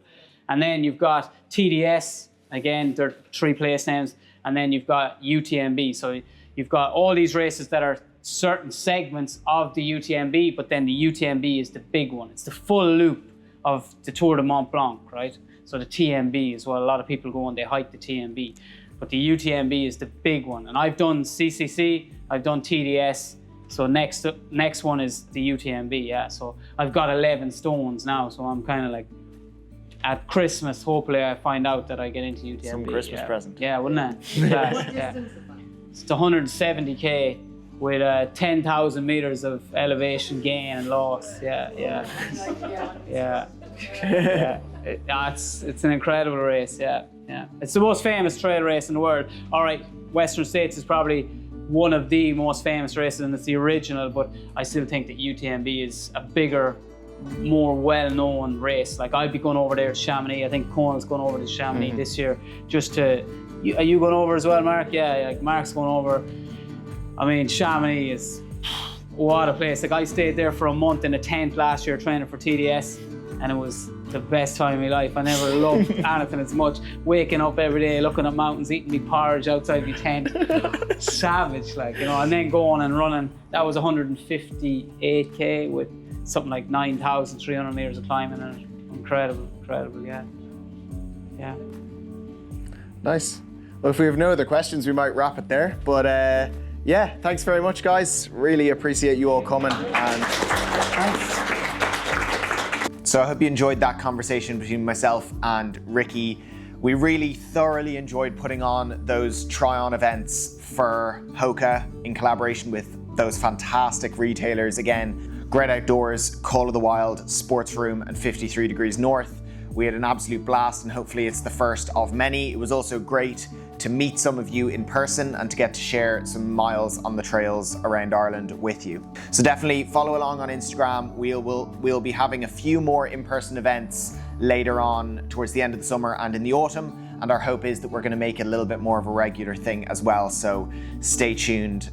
And then you've got TDS. Again, they're 3 place names. And then you've got UTMB. So you've got all these races that are certain segments of the UTMB, but then the UTMB is the big one. It's the full loop of the Tour de Mont Blanc, right? So the TMB is what a lot of people go and they hike the TMB. But the UTMB is the big one. And I've done CCC, I've done TDS. So next one is the UTMB, yeah. So I've got 11 stones now. So I'm kind of like, at Christmas, hopefully I find out that I get into UTMB. Some Christmas present. Yeah, wouldn't it? What Yeah. distance is that? It's 170k with 10,000 meters of elevation gain and loss. Yeah. It's an incredible race. Yeah. It's the most famous trail race in the world. All right, Western States is probably one of the most famous races, and it's the original. But I still think that UTMB is a bigger, more well-known race. Like I'll be going over there to Chamonix. I think Conal's going over to Chamonix this year. Are you going over as well, Mark? Yeah, like Mark's going over. I mean, Chamonix is what a place. Like I stayed there for a month in a tent last year training for TDS, and it was the best time of my life. I never loved anything as much. Waking up every day, looking at mountains, eating me porridge outside my tent. Savage, like, you know, and then going and running. That was 158k with something like 9,300 meters of climbing, and incredible, yeah. Nice. Well, if we have no other questions, we might wrap it there. But yeah, thanks very much, guys. Really appreciate you all coming. And thanks. So I hope you enjoyed that conversation between myself and Ricki. We really thoroughly enjoyed putting on those try-on events for Hoka in collaboration with those fantastic retailers. Again, Great Outdoors, Call of the Wild, Sports Room, and 53 Degrees North. We had an absolute blast, and hopefully it's the first of many. It was also great to meet some of you in person and to get to share some miles on the trails around Ireland with you. So definitely follow along on Instagram. We'll be having a few more in-person events later on towards the end of the summer and in the autumn. And our hope is that we're going to make it a little bit more of a regular thing as well. So stay tuned